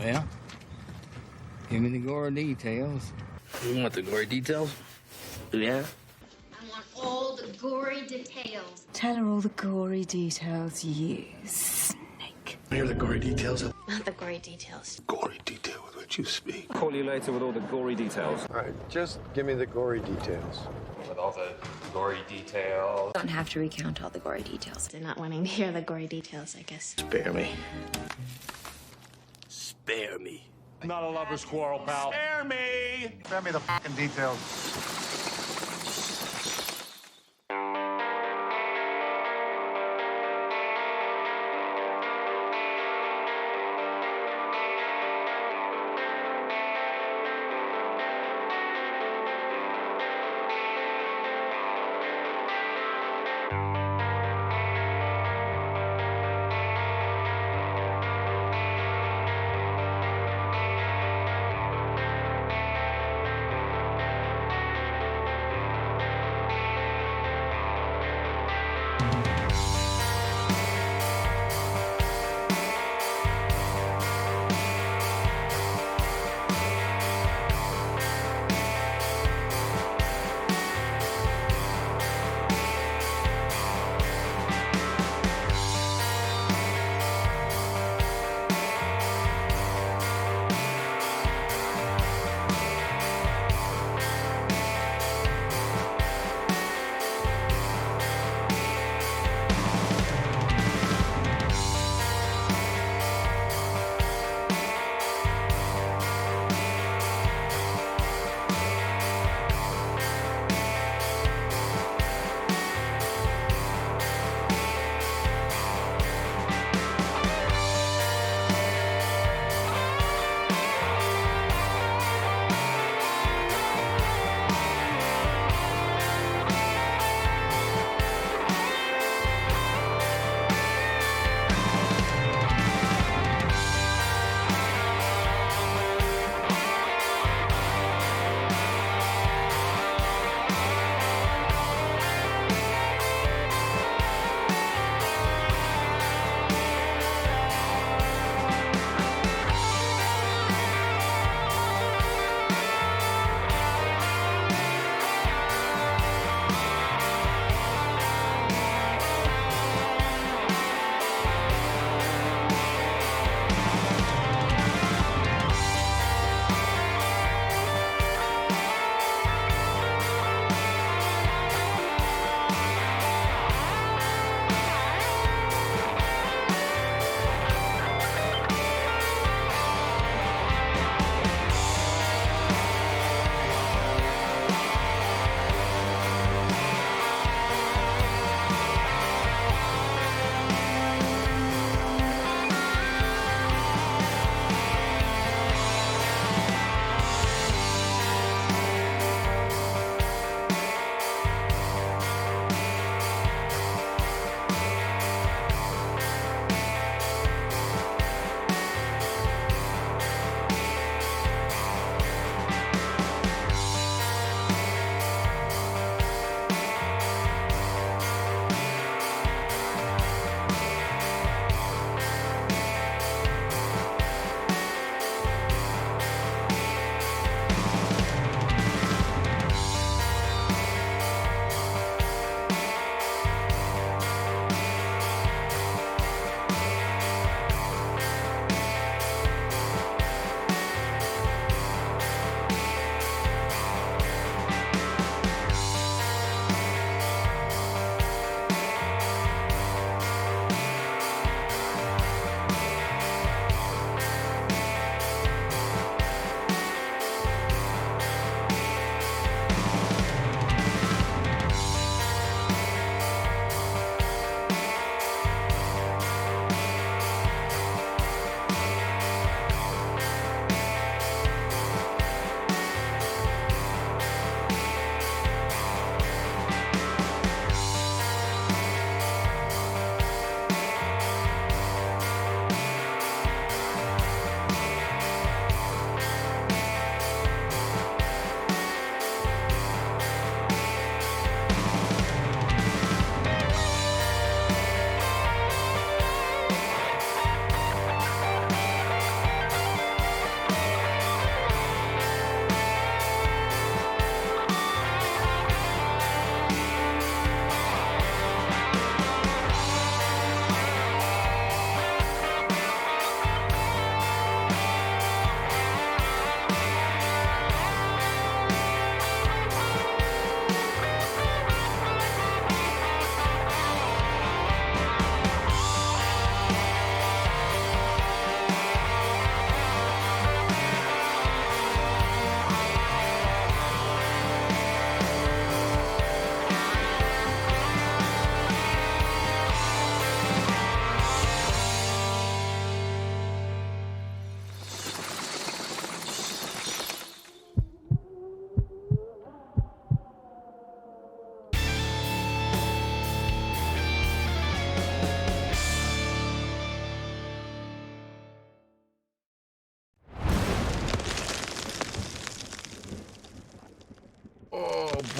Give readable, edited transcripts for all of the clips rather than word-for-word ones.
Well, give me the gory details. You want the gory details? Yeah? I want all the gory details. Tell her all the gory details, you snake. Here are the gory details. Not the gory details. Gory detail with which you speak. Call you later with all the gory details. All right, just give me the gory details. With all the gory details. Don't have to recount all the gory details. They're not wanting to hear the gory details, I guess. Spare me. Spare me. Not a lover's quarrel, pal. Spare me! Spare me the fucking details.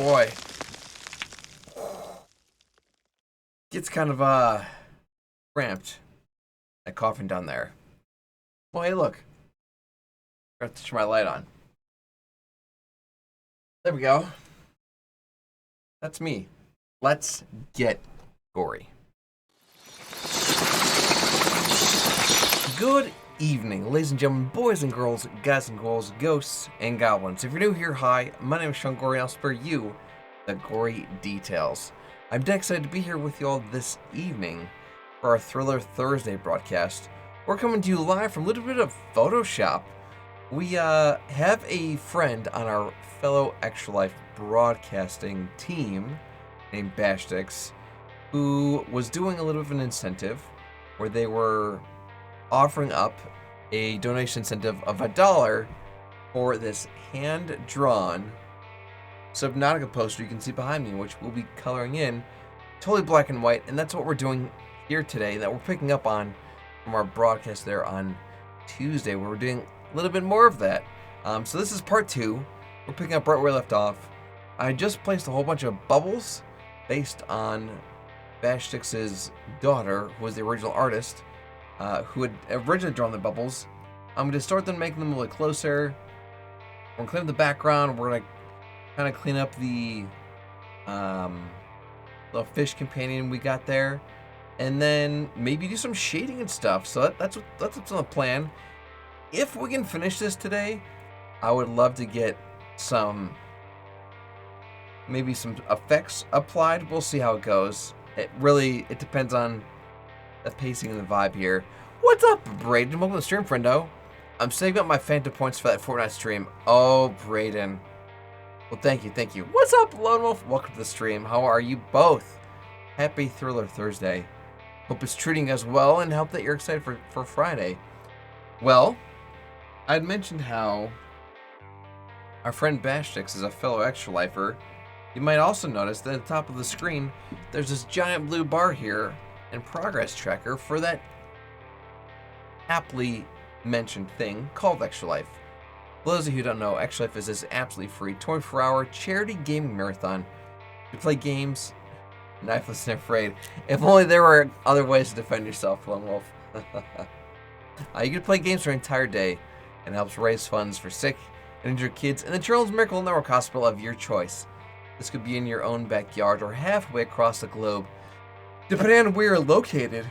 boy. Gets kind of, cramped. That coffin down there. Well, hey, look. Got to turn my light on. There we go. That's me. Let's get gory. Good evening, ladies and gentlemen, boys and girls, guys and girls, ghosts and goblins. If you're new here, hi, my name is Sean Gory, and I'll spare you the gory details. I'm dead excited to be here with you all this evening for our Thriller Thursday broadcast. We're coming to you live from a little bit of Photoshop. We have a friend on our fellow Extra Life broadcasting team named Bashtix, who was doing a little bit of an incentive where they were offering up a donation incentive of $1 for this hand-drawn Subnautica poster you can see behind me, which we'll be coloring in totally black and white, and that's what we're doing here today, that we're picking up on from our broadcast there on Tuesday, where we're doing a little bit more of that. So this is part 2. We're picking up right where we left off. I just placed a whole bunch of bubbles based on Bashtix's daughter, who was the original artist, who had originally drawn the bubbles. I'm going to start them, making them a little closer. We're going to clean up the background. We're going to kind of clean up the little fish companion we got there, and then maybe do some shading and stuff. So that's what's on the plan. If we can finish this today, I would love to get maybe some effects applied. We'll see how it goes. It depends on the pacing and the vibe here. What's up, Brayden? Welcome to the stream, friendo. I'm saving up my Phantom points for that Fortnite stream. Oh, Brayden. Well, thank you. What's up, Lone Wolf? Welcome to the stream. How are you both? Happy Thriller Thursday. Hope it's treating you as well, and hope that you're excited for Friday. Well, I'd mentioned how our friend Bashtix is a fellow Extra Lifer. You might also notice that at the top of the screen, there's this giant blue bar here and progress tracker for that aptly mentioned thing called Extra Life. For those of you who don't know, Extra Life is this absolutely free 24-hour charity gaming marathon. You play games, knifeless and afraid. If only there were other ways to defend yourself, Lone Wolf. You can play games for an entire day, and helps raise funds for sick and injured kids in the Children's Miracle Network Hospital of your choice. This could be in your own backyard or halfway across the globe, depending on where you're located.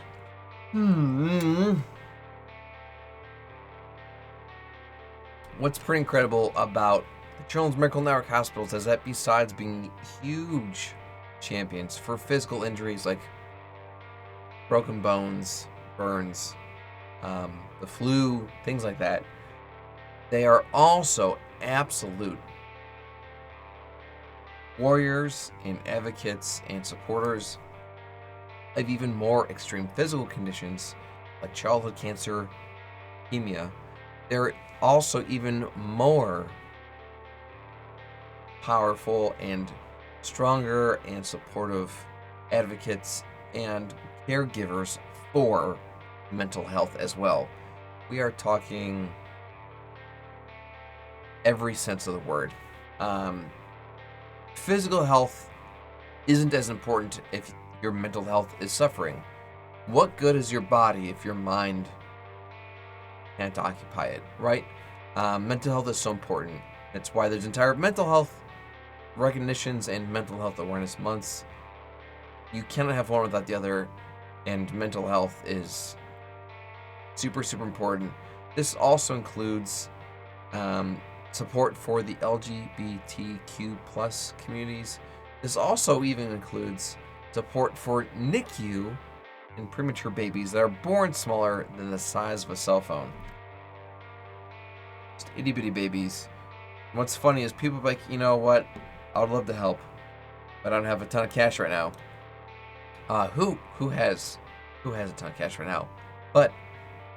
What's pretty incredible about the Children's Miracle Network Hospitals is that besides being huge champions for physical injuries like broken bones, burns, the flu, things like that, they are also absolute warriors and advocates and supporters of even more extreme physical conditions like childhood cancer, leukemia. They're also even more powerful and stronger and supportive advocates and caregivers for mental health as well. We are talking every sense of the word. Physical health isn't as important if your mental health is suffering. What good is your body if your mind can't occupy it, right? Mental health is so important. That's why there's entire mental health recognitions and mental health awareness months. You cannot have one without the other, and mental health is super, super important. This also includes support for the LGBTQ plus communities. This also even includes support for NICU and premature babies that are born smaller than the size of a cell phone. Just itty bitty babies. And what's funny is people are like, you know what? I would love to help, but I don't have a ton of cash right now. Who has a ton of cash right now? But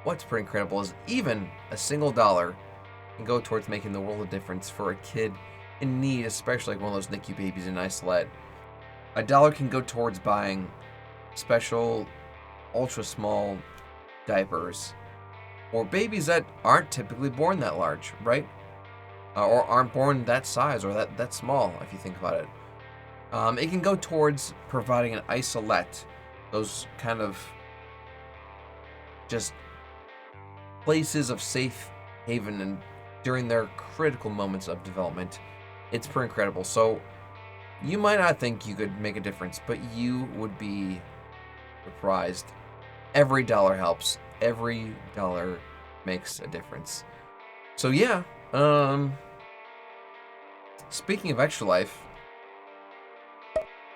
what's pretty incredible is even a single dollar can go towards making the world of difference for a kid in need, especially like one of those NICU babies in Isolette. $1 can go towards buying special, ultra small diapers for babies that aren't typically born that large, right? Or aren't born that size or that small, if you think about it. It can go towards providing an isolette, those kind of just places of safe haven and during their critical moments of development. It's pretty incredible. So you might not think you could make a difference, but you would be surprised. Every dollar helps. Every dollar makes a difference. So yeah, speaking of extra life,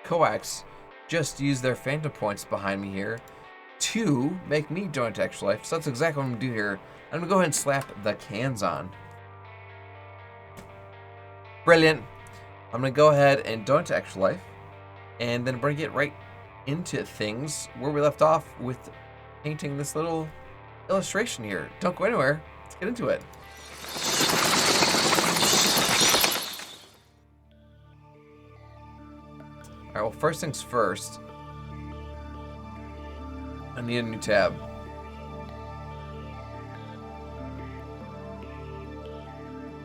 Coax just used their Phantom points behind me here to make me join to extra life. So that's exactly what I'm gonna do here. I'm gonna go ahead and slap the cans on. Brilliant. I'm gonna go ahead and donate to extra life, and then we're gonna get right into things where we left off with painting this little illustration here. Don't go anywhere. Let's get into it. Alright, well, first things first. I need a new tab.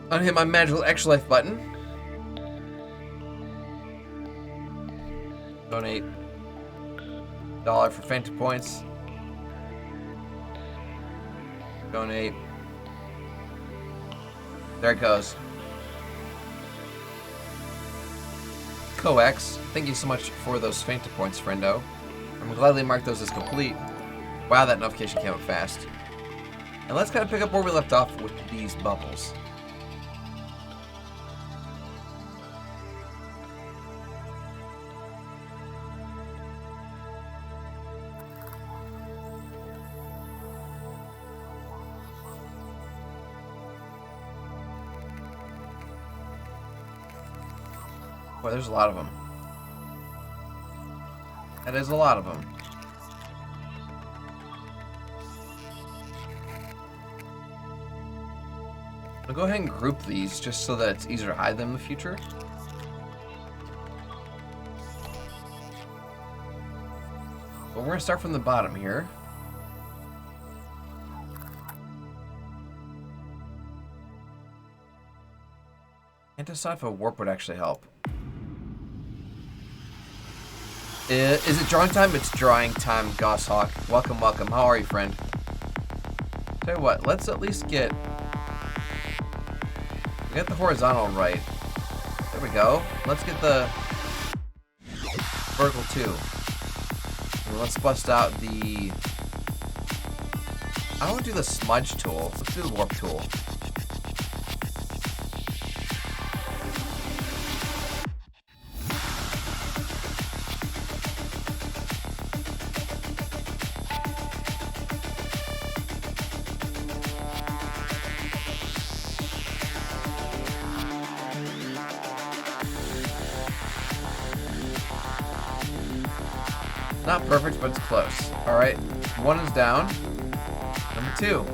I'm gonna hit my magical extra life button. Donate $1 for Phantom points. Donate. There it goes. Coax, thank you so much for those Phantom points, friendo. I'm gonna gladly mark those as complete. Wow, that notification came up fast. And let's kind of pick up where we left off with these bubbles. Boy, there's a lot of them. That is a lot of them. I'll go ahead and group these just so that it's easier to hide them in the future. But we're going to start from the bottom here. Can't decide if a warp would actually help. Is it drawing time? It's drawing time, Gosshawk. Welcome, welcome. How are you, friend? Tell you what, let's at least get the horizontal right. There we go. Let's get the vertical too. And let's bust out the... I don't want to do the smudge tool. Let's do the warp tool. Not perfect, but it's close. Alright, one is down. Number two.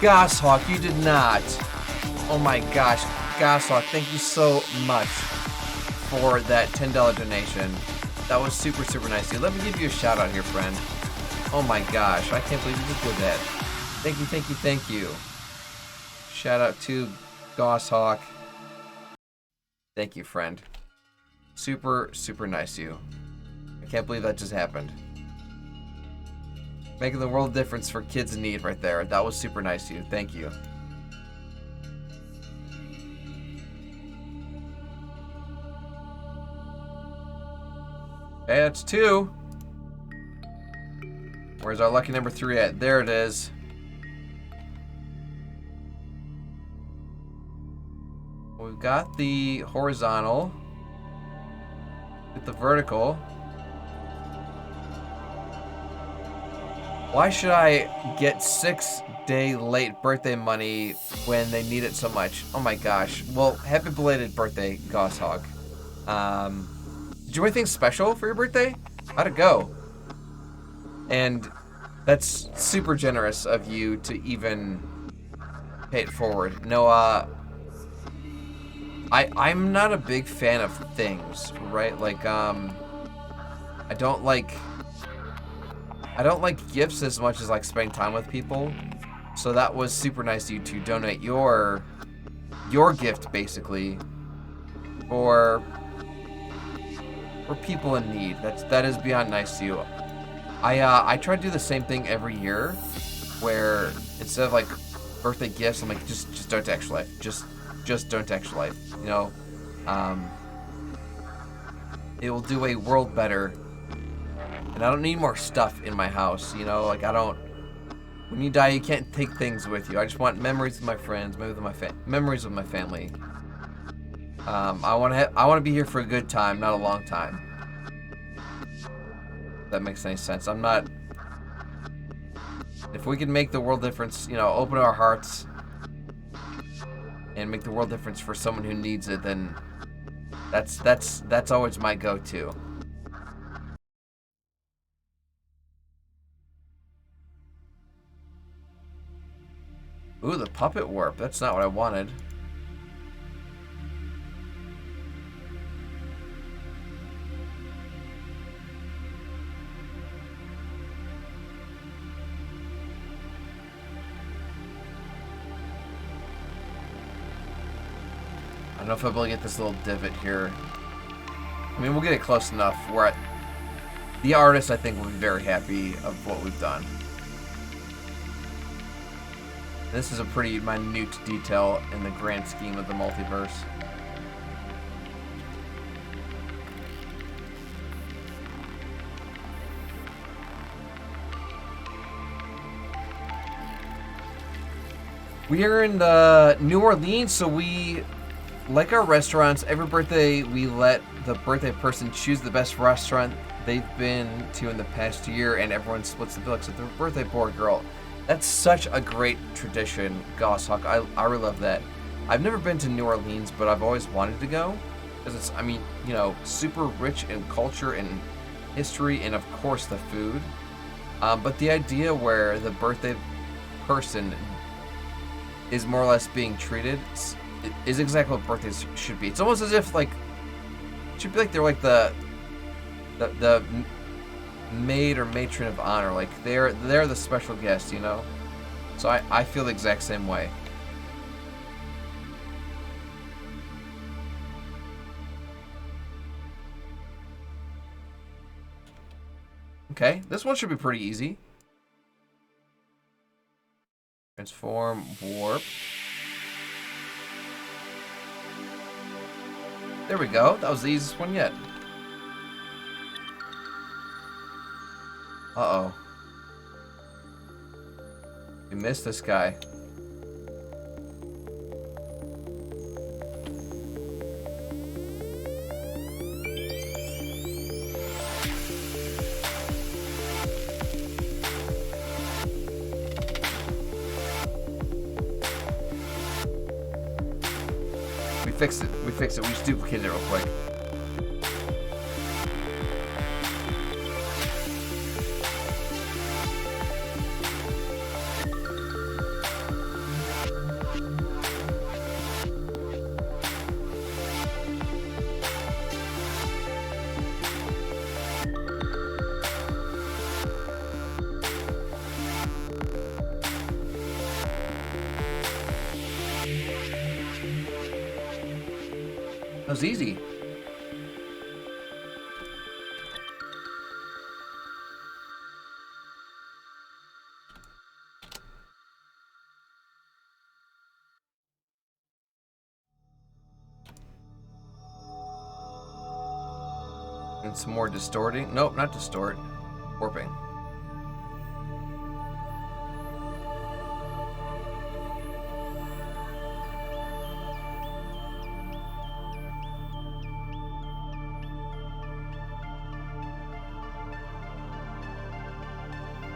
Gosshawk, you did not. Oh my gosh. Gosshawk, thank you so much for that $10 donation. That was super, super nice of you. Let me give you a shout out here, friend. Oh my gosh, I can't believe you just did that. Thank you, thank you, thank you. Shout out to Gosshawk. Thank you, friend. Super, super nice of you. I can't believe that just happened. Making the world a difference for kids in need right there. That was super nice of you. Thank you. Okay, that's two. Where's our lucky number 3 at? There it is. We've got the horizontal. Get the vertical. Why should I get 6-day late birthday money when they need it so much? Oh my gosh. Well, happy belated birthday, Gosshawk. Did you do anything special for your birthday? How'd it go? And that's super generous of you to even pay it forward. No, I'm not a big fan of things, right? Like, I I don't like gifts as much as like spending time with people. So that was super nice of you to donate your gift basically for people in need. That is beyond nice to you. I try to do the same thing every year, where instead of like birthday gifts, I'm like just don't to Extra Life. Just don't to Extra Life. You know, it will do a world better. And I don't need more stuff in my house. You know, like I don't. When you die, you can't take things with you. I just want memories with my friends, memories with my family. I want to be here for a good time, not a long time. If that makes any sense. I'm not. If we can make the world difference, you know, open our hearts and make the world difference for someone who needs it, then that's always my go-to. Ooh, the puppet warp. That's not what I wanted. I don't know if I'll be able to get this little divot here. I mean, we'll get it close enough where the artist, I think, will be very happy of what we've done. This is a pretty minute detail in the grand scheme of the multiverse. We are in New Orleans, so we, like our restaurants, every birthday we let the birthday person choose the best restaurant they've been to in the past year, and everyone splits the bill except the birthday boy girl. That's such a great tradition, Gosshawk. I really love that. I've never been to New Orleans, but I've always wanted to go. Because it's, I mean, you know, super rich in culture and history and, of course, the food. But the idea where the birthday person is more or less being treated is exactly what birthdays should be. It's almost as if, like, it should be like they're like the maid or matron of honor, like they're the special guest, you know. So I feel the exact same way. Okay, this one should be pretty easy. Transform, warp. There we go. That was the easiest one yet. Uh-oh. We missed this guy. We fixed it. We fixed it. We just duplicated it real quick. That was easy. And some more distorting. Nope, not distort. Warping.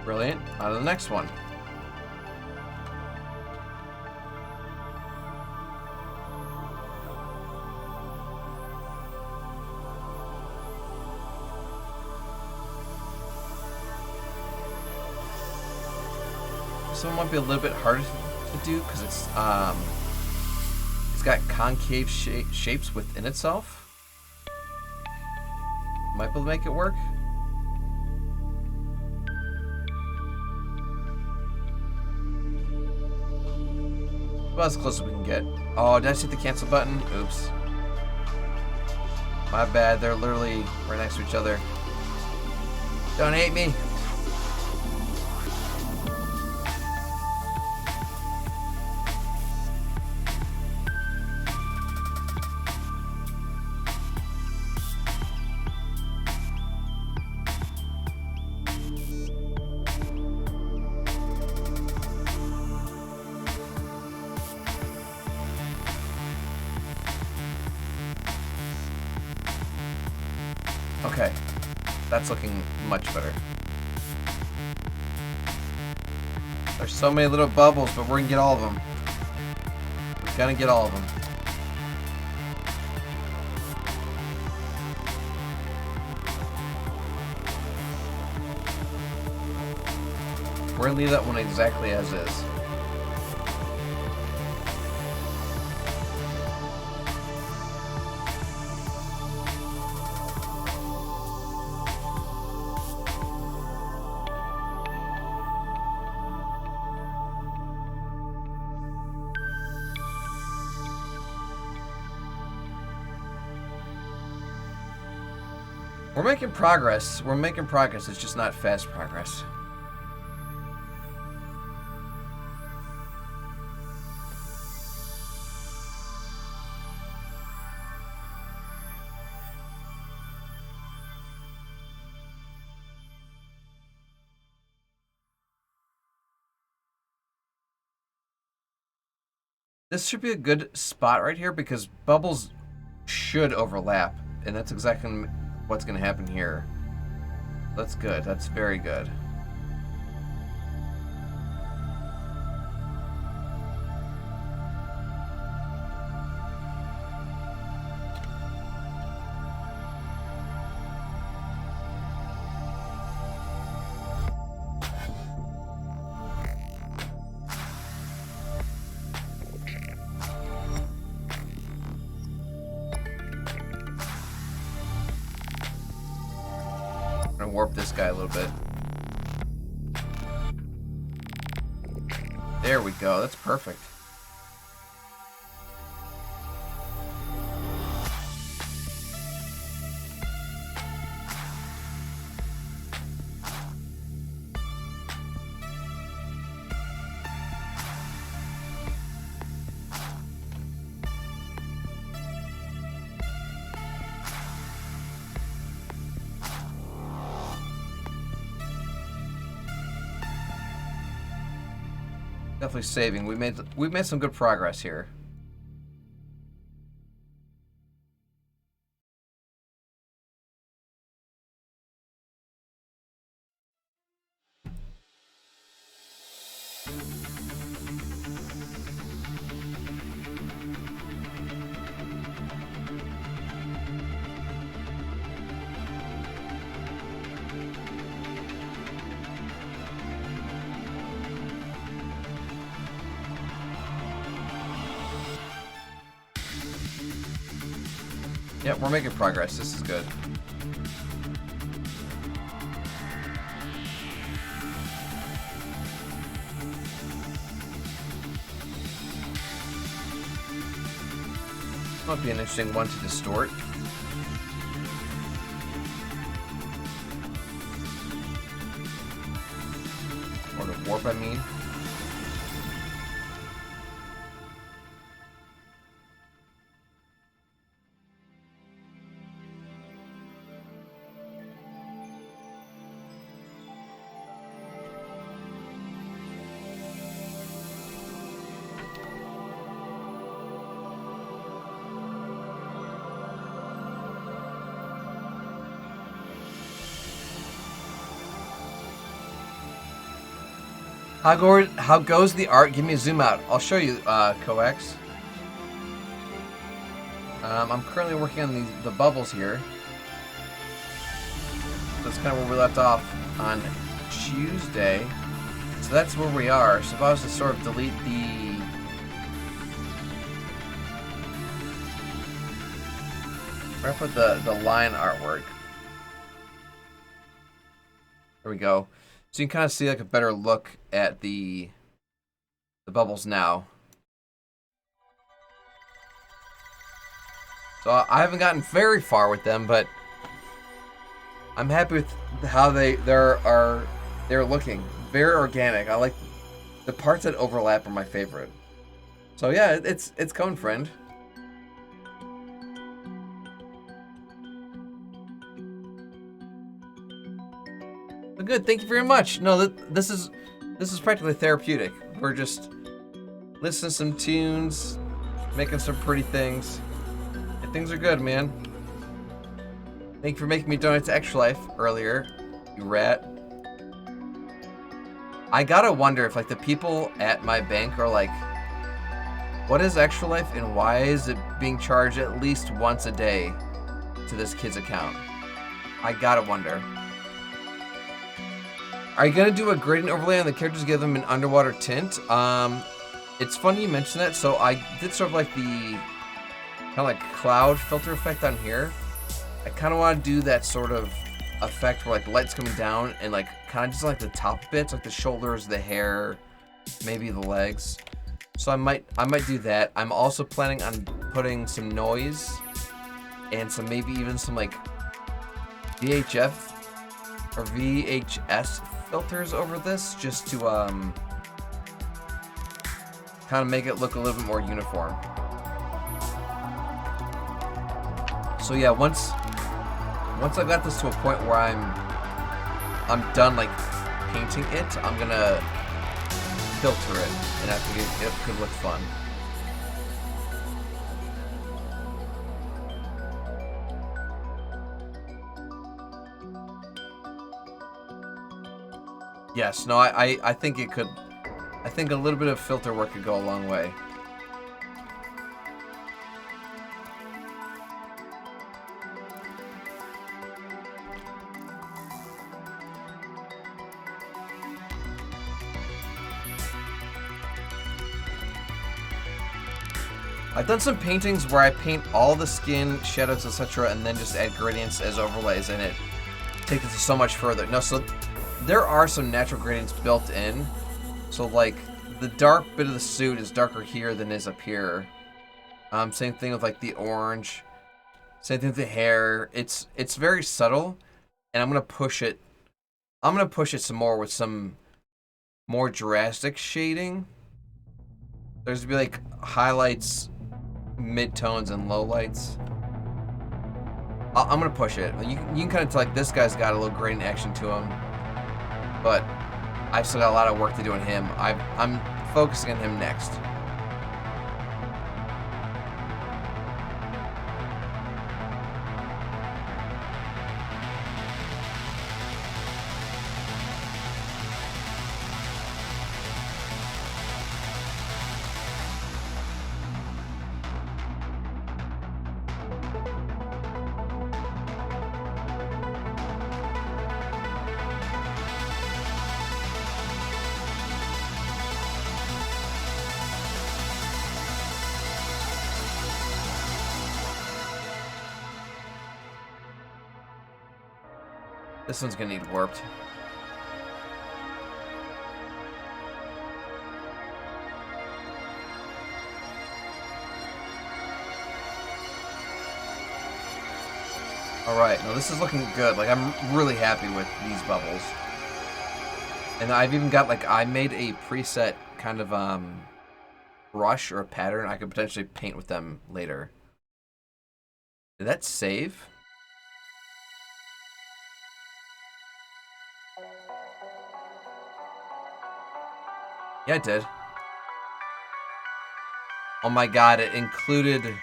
Brilliant. On to the next one. This one might be a little bit harder to do because it's got concave shapes within itself. Might be able to make it work. Well, as close as we can get. Oh, did I hit the cancel button? Oops. My bad. They're literally right next to each other. Don't hate me. Okay, that's looking much better. There's so many little bubbles, but we're gonna get all of them. We're gonna get all of them. We're gonna leave that one exactly as is. We're making progress. We're making progress. It's just not fast progress. This should be a good spot right here because bubbles should overlap, and that's exactly what's going to happen here. That's good. That's very good. I'm gonna warp this guy a little bit. There we go. That's perfect. Definitely saving. We made some good progress here. Yep, we're making progress. This is good. Might be an interesting one to distort. Or to warp, I mean. How goes the art? Give me a zoom out. I'll show you, Coax. I'm currently working on the bubbles here. That's kind of where we left off on Tuesday. So that's where we are. So if I was to sort of delete where I put the line artwork. There we go. So you can kind of see like a better look at the bubbles now. So I haven't gotten very far with them, but I'm happy with how they're looking. Very organic. I like the parts that overlap are my favorite. So yeah, it's coming, friend. Well, good. Thank you very much. No, this is practically therapeutic. We're just listening to some tunes, making some pretty things. And things are good, man. Thank you for making me donate to Extra Life earlier, you rat. I gotta wonder if like the people at my bank are like, what is Extra Life and why is it being charged at least once a day to this kid's account? I gotta wonder. Are you gonna do a gradient overlay on the characters to give them an underwater tint? It's funny you mention that. So I did sort of like the kind of like cloud filter effect on here. I kind of want to do that sort of effect where like the light's coming down and like kind of just like the top bits, like the shoulders, the hair, maybe the legs. So I might do that. I'm also planning on putting some noise and some maybe even some like VHF or VHS filters over this just to kind of make it look a little bit more uniform. So yeah, once I got this to a point where I'm done like painting it, I'm gonna filter it, and I think it could look fun. Yes, no, I think it could. I think a little bit of filter work could go a long way. I've done some paintings where I paint all the skin, shadows, etc., and then just add gradients as overlays, and it takes it so much further. No, so there are some natural gradients built in. So like the dark bit of the suit is darker here than is up here. Same thing with like the orange. Same thing with the hair. It's very subtle, and I'm gonna push it. I'm gonna push it some more with some more drastic shading. There's gonna be like highlights, mid-tones, and lowlights. I'm gonna push it. You can kind of tell like this guy's got a little gradient action to him, but I've still got a lot of work to do on him. I'm focusing on him next. This one's gonna need warped. Alright, now this is looking good. Like, I'm really happy with these bubbles. And I've even got, like, I made a preset kind of, brush or a pattern I could potentially paint with them later. Did that save? Yeah, it did. Oh my god, it included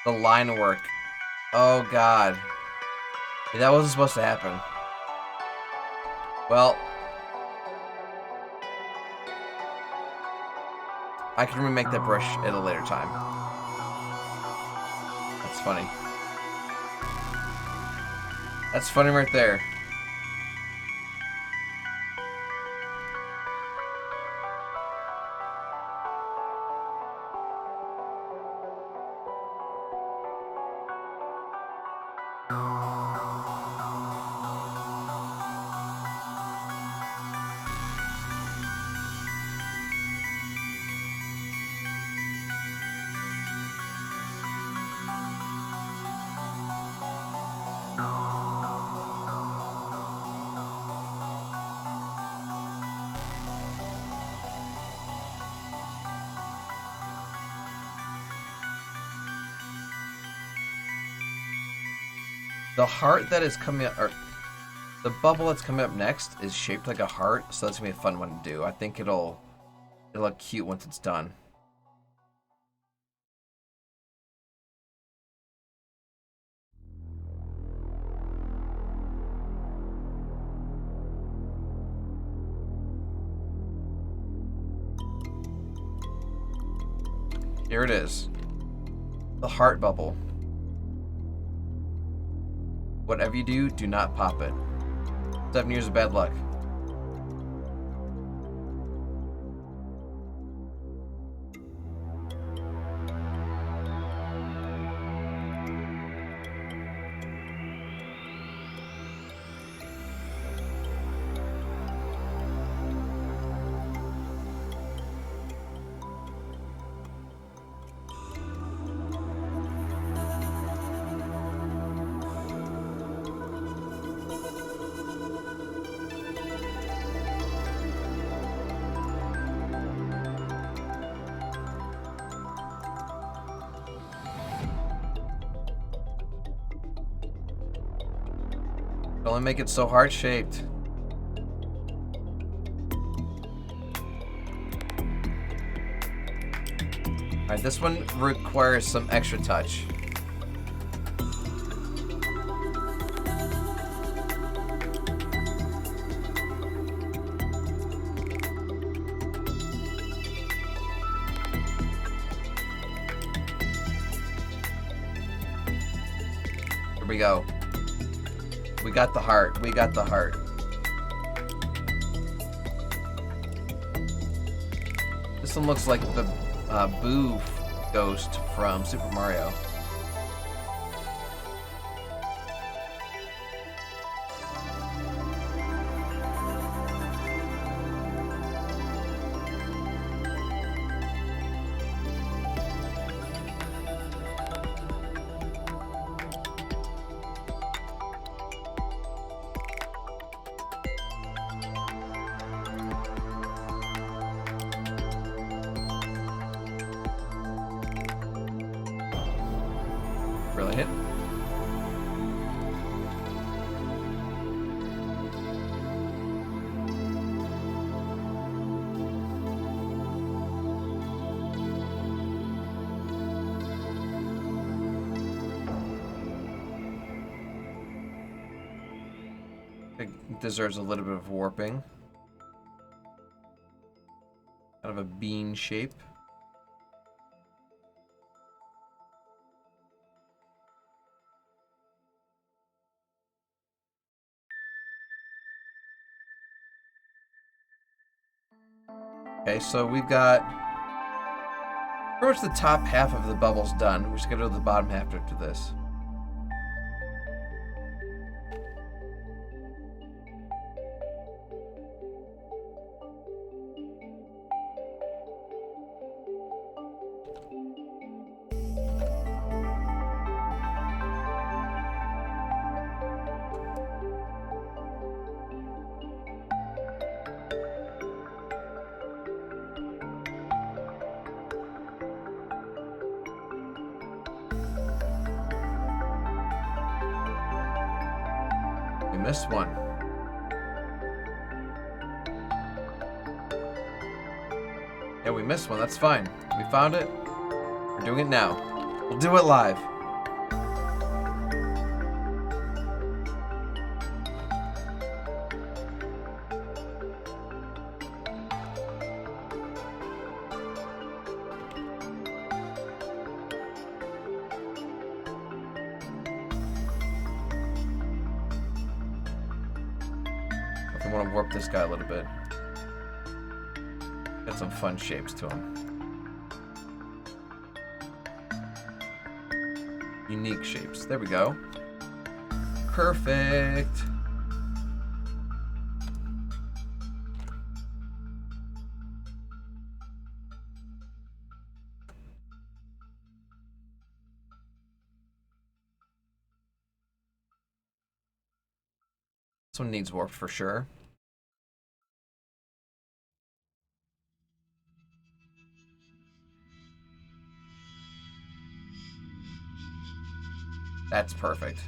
the line work. Oh god. Yeah, that wasn't supposed to happen. Well, I can remake that brush at a later time. That's funny. That's funny right there. The heart that is coming up, or the bubble that's coming up next is shaped like a heart, so that's gonna be a fun one to do. I think it'll look cute once it's done. Here it is. The heart bubble. Whatever you do, do not pop it. 7 years of bad luck. Only make it so heart-shaped. Alright, this one requires some extra touch. Here we go. We got the heart. We got the heart. This one looks like the Boo ghost from Super Mario. Brilliant. It deserves a little bit of warping. Kind of a bean shape. Okay, so we've got pretty much the top half of the bubbles done. We just gotta do the bottom half after this. We missed one. Yeah, we missed one. That's fine. We found it. We're doing it now. We'll do it live. I want to warp this guy a little bit. Got some fun shapes to him. Unique shapes. There we go. Perfect. This one needs warp for sure. That's perfect.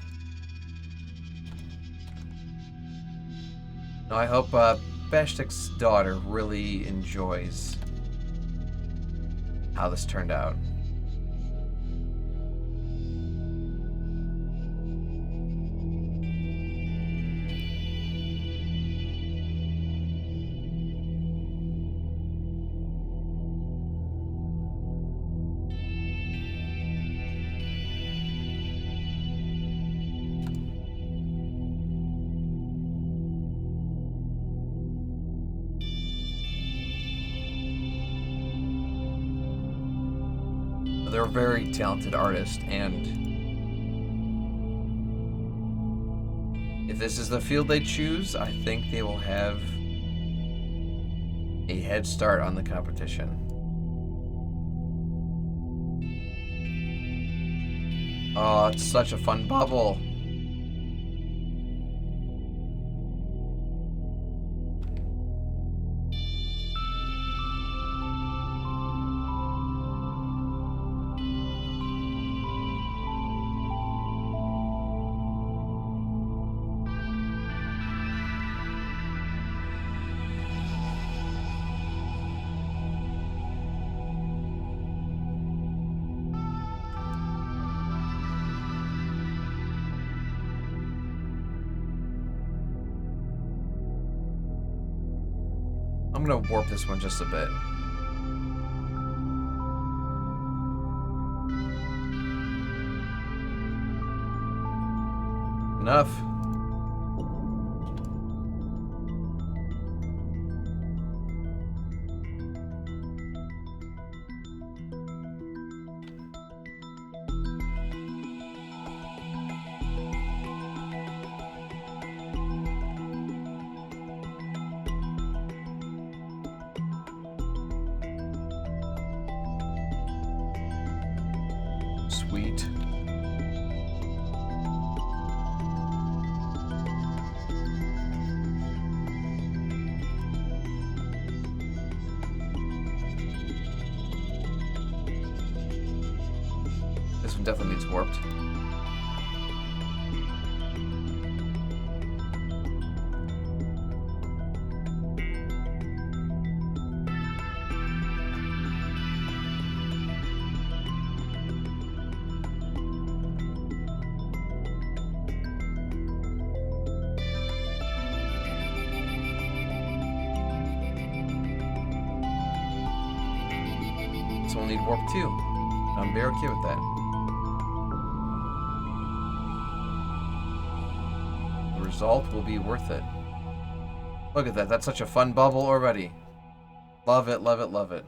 No, I hope Bashtek's daughter really enjoys how this turned out. They're a very talented artist, and if this is the field they choose, I think they will have a head start on the competition. Oh, it's such a fun bubble. I'm gonna warp this one just a bit. Enough. Sweet. This one definitely needs warped. This one will need warp too. I'm very okay with that. The result will be worth it. Look at that. That's such a fun bubble already. Love it, love it, love it.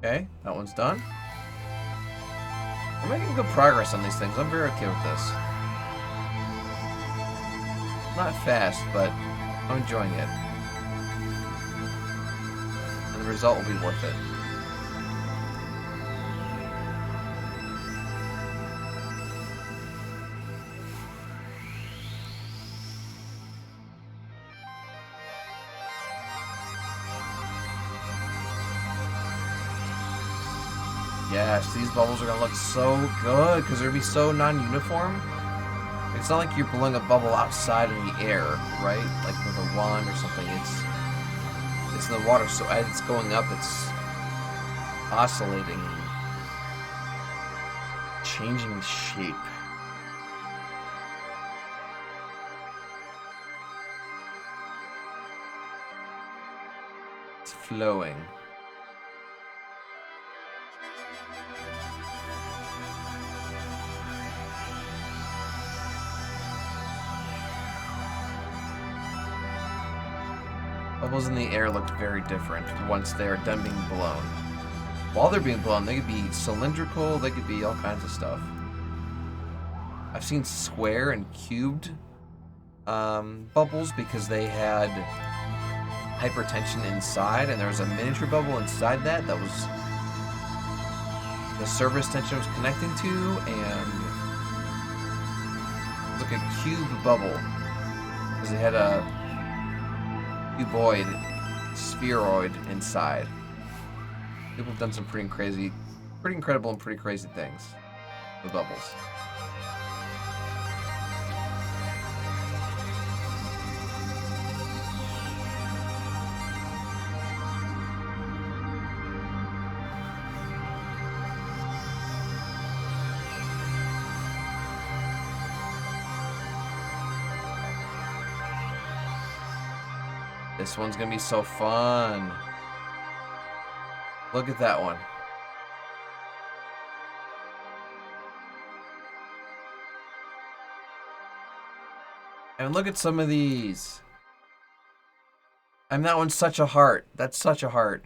Okay, that one's done. We're making good progress on these things. I'm very okay with this. Not fast, but I'm enjoying it. And the result will be worth it. Yes, these bubbles are gonna look so good because they're gonna be so non-uniform. It's not like you're blowing a bubble outside in the air, right? Like with a wand or something. It's in the water, so as it's going up, it's oscillating, changing shape. It's flowing. Bubbles in the air look very different once they're done being blown. While they're being blown, they could be cylindrical, they could be all kinds of stuff. I've seen square and cubed bubbles because they had hypertension inside, and there was a miniature bubble inside that was the service tension was connecting to, and it was like a cube bubble because it had a cuboid spheroid inside. People have done some pretty incredible and pretty crazy things with bubbles. This one's gonna be so fun. Look at that one. And look at some of these. And that one's such a heart. That's such a heart.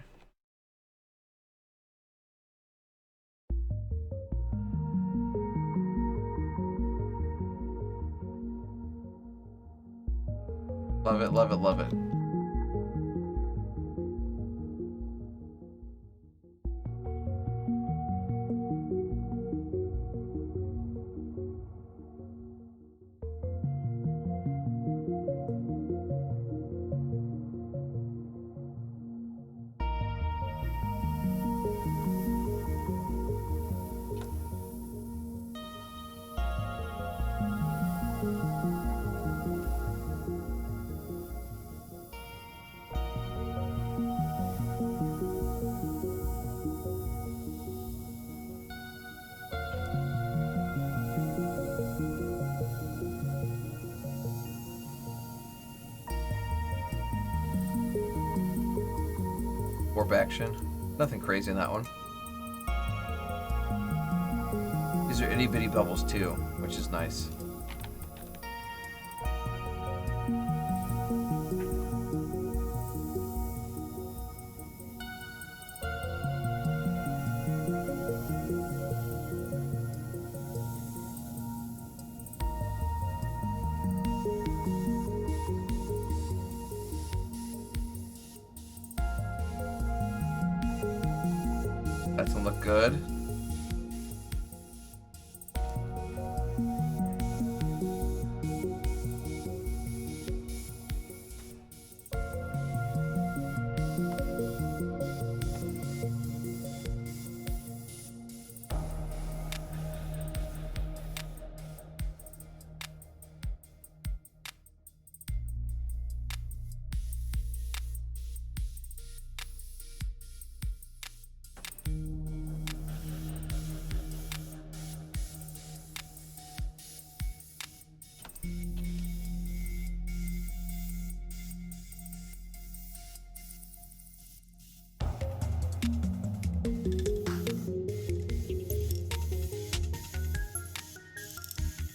Love it, love it, love it. Warp action. Nothing crazy in that one. These are itty bitty bubbles too, which is nice. That's gonna look good.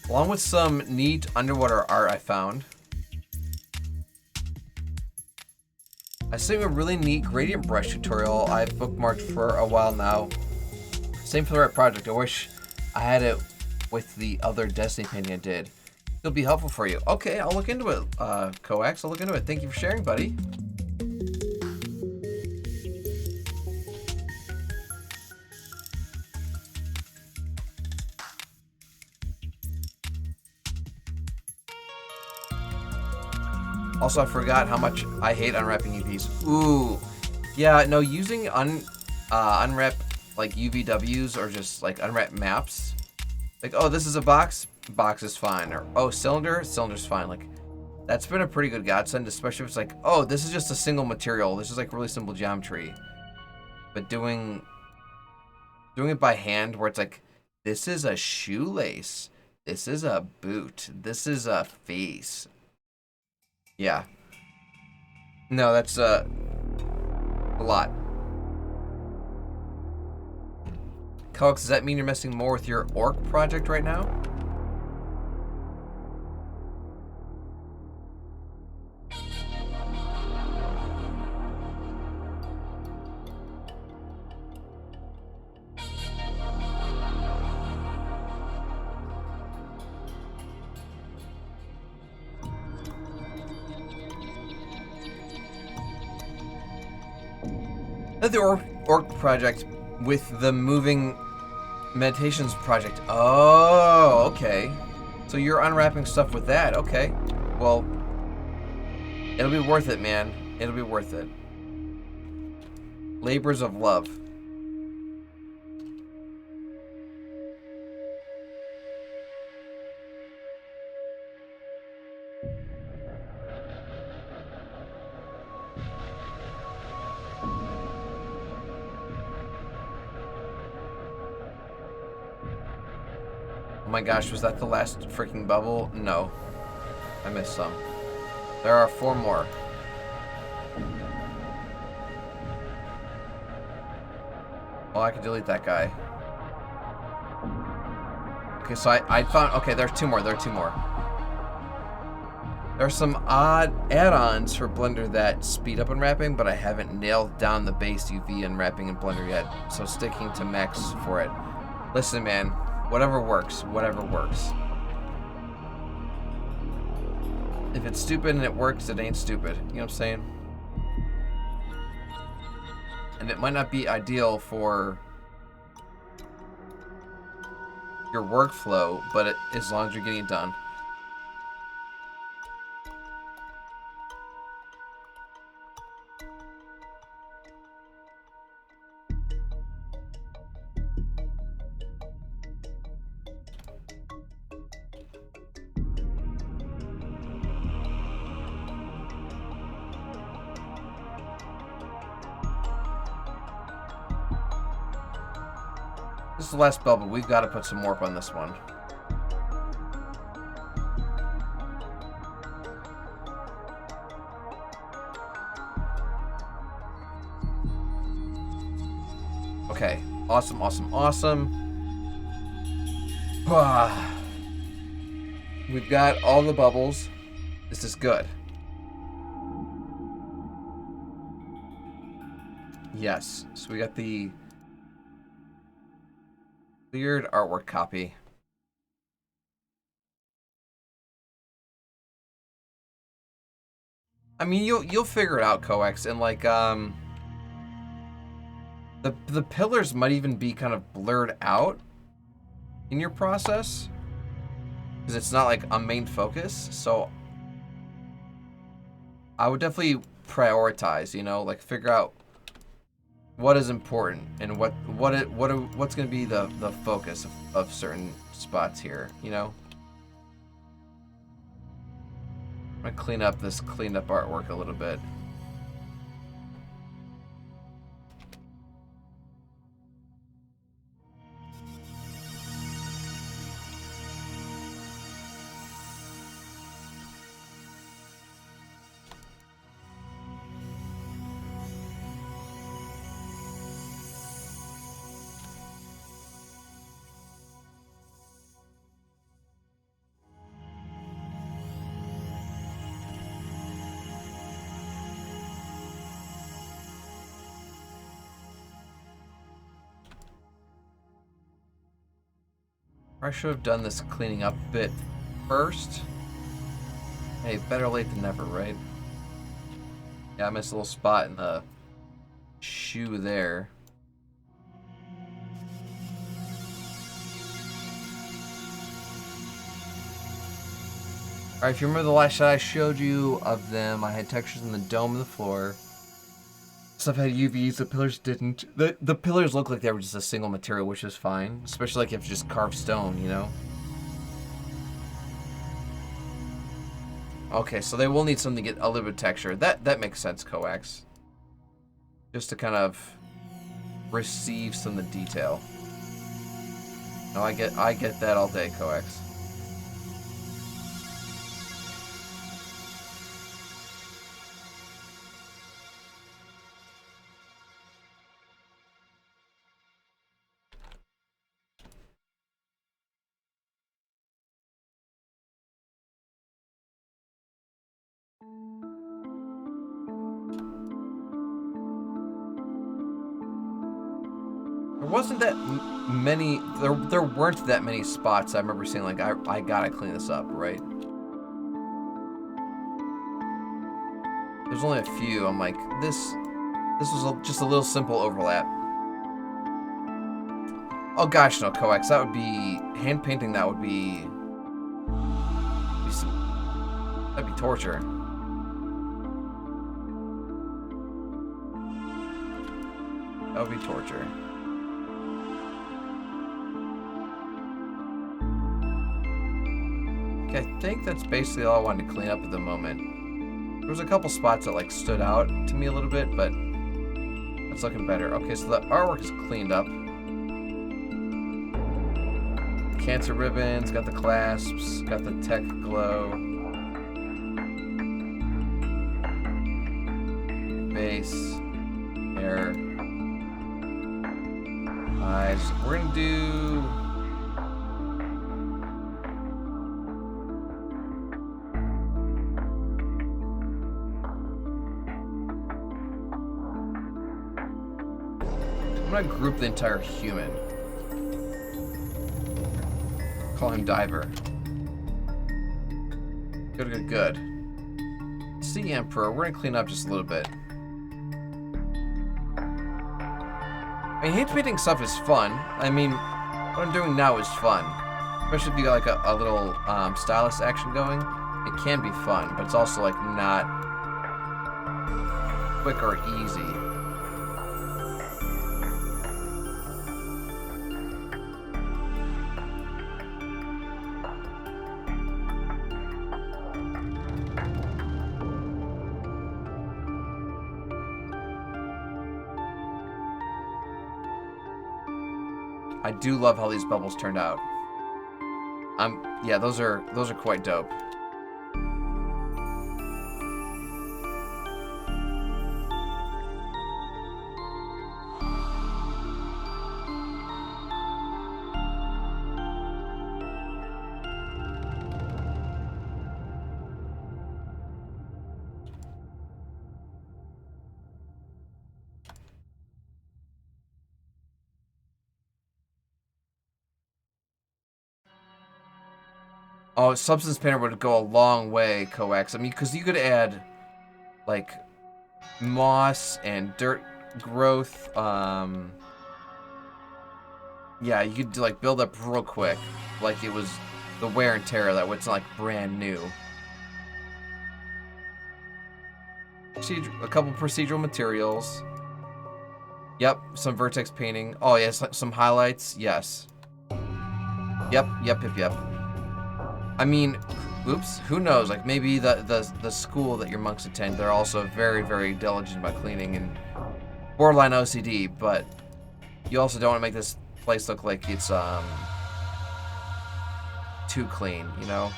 Along with some neat underwater art I found, I sent you a really neat gradient brush tutorial I've bookmarked for a while now. Same for the right project. I wish I had it with the other Destiny painting I did. It'll be helpful for you. Okay, I'll look into it, Coax. I'll look into it. Thank you for sharing, buddy. Also, I forgot how much I hate unwrapping UVs. Ooh. Yeah, no, using unwrap like UVWs or just like unwrap maps. Like, oh, this is a box. Box is fine. Or, oh, cylinder's fine. Like, that's been a pretty good godsend, especially if it's like, oh, this is just a single material. This is like really simple geometry. But doing it by hand where it's like, this is a shoelace. This is a boot. This is a face. Yeah. No, that's a lot. Coax, does that mean you're messing more with your orc project right now? The orc project with the moving meditations project. Oh, okay. So you're unwrapping stuff with that. Okay. Well, it'll be worth it, man. It'll be worth it. Labors of love. Oh my gosh, was that the last freaking bubble? No. I missed some. There are 4 more. Oh, I can delete that guy. Okay, so I found... Okay, there's 2 more. There are 2 more. There are some odd add-ons for Blender that speed up unwrapping, but I haven't nailed down the base UV unwrapping in Blender yet, so sticking to Max for it. Listen, man. Whatever works. Whatever works. If it's stupid and it works, it ain't stupid. You know what I'm saying? And it might not be ideal for your workflow, but as long as you're getting it done. This is the last bubble. We've got to put some warp on this one. Okay. Awesome, awesome, awesome. We've got all the bubbles. This is good. Yes. So we got the cleared artwork copy. I mean, you'll figure it out, Coex, and like the pillars might even be kind of blurred out in your process because it's not like a main focus. So I would definitely prioritize, you know, like figure out what is important and what's going to be the focus of certain spots here, you know. I'm going to clean up this cleaned up artwork a little bit. I should have done this cleaning up bit first. Hey, better late than never, right? Yeah, I missed a little spot in the shoe there. Alright, if you remember the last shot I showed you of them, I had textures in the dome of the floor. Stuff had UVs, the pillars didn't. The pillars look like they were just a single material, which is fine. Especially like if it's just carved stone, you know? Okay, so they will need something to get a little bit of texture. That makes sense, Coax. Just to kind of receive some of the detail. No, I get that all day, Coax. There wasn't that many, there weren't that many spots I remember saying like, I gotta clean this up, right? There's only a few. I'm like, this This was just a little simple overlap. Oh gosh, no, coax. That would be hand painting. That would be that'd be torture. That would be torture. Okay, I think that's basically all I wanted to clean up at the moment. There was a couple spots that like stood out to me a little bit, but it's looking better. Okay, so the artwork is cleaned up. Cancer ribbons, got the clasps, got the tech glow. Base, hair, eyes. We're gonna do... I'm gonna group the entire human. Call him Diver. Good, good, good. Sea Emperor, we're gonna clean up just a little bit. I mean, hand painting stuff is fun. I mean, what I'm doing now is fun. Especially if you got like a little stylus action going. It can be fun, but it's also like not quick or easy. I do love how these bubbles turned out. Yeah, those are quite dope. Oh, substance painter would go a long way, coax. I mean, because you could add, like, moss and dirt growth. Yeah, you could, like, build up real quick. Like it was the wear and tear that was, like, brand new. A couple procedural materials. Yep, some vertex painting. Oh, yes, some highlights. Yes. Yep. I mean, oops, who knows? Like, maybe the school that your monks attend, they're also very, very diligent about cleaning and borderline OCD, but you also don't want to make this place look like it's, too clean, you know?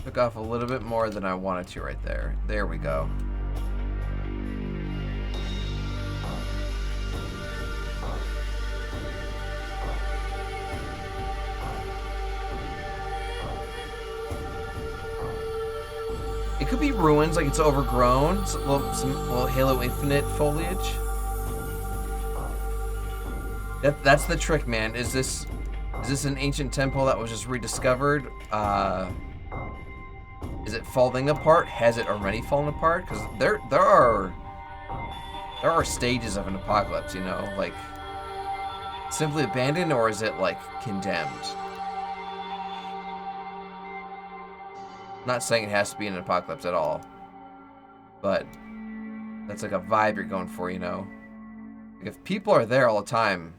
Took off a little bit more than I wanted to right there. There we go. It could be ruins, like it's overgrown. Some little Halo Infinite foliage. That's the trick, man. Is this an ancient temple that was just rediscovered? Is it falling apart? Has it already fallen apart? Because there are stages of an apocalypse, you know, like simply abandoned, or is it like condemned? I'm not saying it has to be an apocalypse at all, but that's like a vibe you're going for, you know. Like if people are there all the time,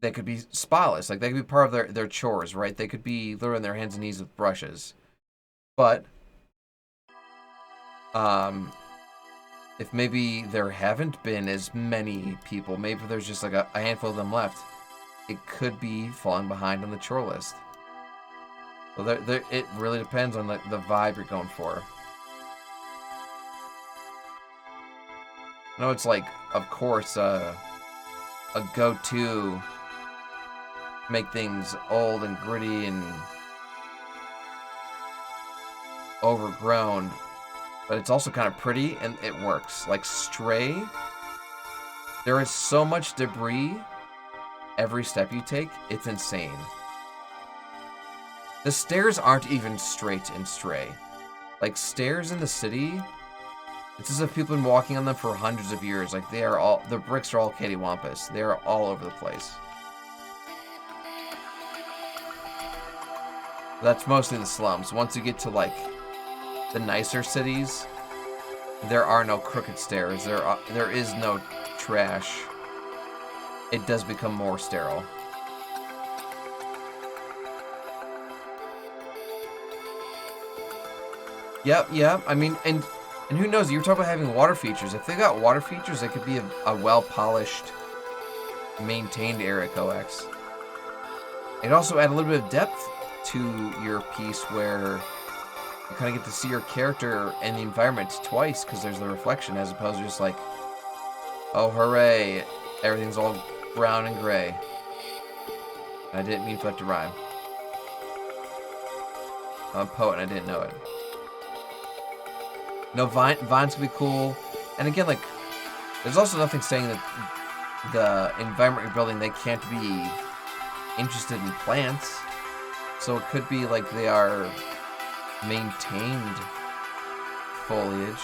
they could be spotless. Like, they could be part of their chores, right? They could be literally on their hands and knees with brushes. But, if maybe there haven't been as many people, maybe there's just like a handful of them left, it could be falling behind on the chore list. So it really depends on the vibe you're going for. I know it's like, of course, a go-to... make things old and gritty and overgrown, but it's also kind of pretty and it works. Like Stray, there is so much debris every step you take, it's insane. The stairs aren't even straight in Stray. Like stairs in the city, it's as if people have been walking on them for hundreds of years. Like the bricks are all cattywampus. They are all over the place. That's mostly the slums. Once you get to like the nicer cities, there are no crooked stairs. There is no trash. It does become more sterile. Yep. I mean, and who knows? You were talking about having water features. If they got water features, it could be a well-polished, maintained area coax. It also add a little bit of depth to your piece where you kind of get to see your character and the environment twice because there's the reflection as opposed to just like, oh hooray, everything's all brown and gray. I didn't mean for that to rhyme. I'm a poet and I didn't know it. No, vines can be cool. And again, like, there's also nothing saying that the environment you're building, they can't be interested in plants. So it could be like they are maintained foliage.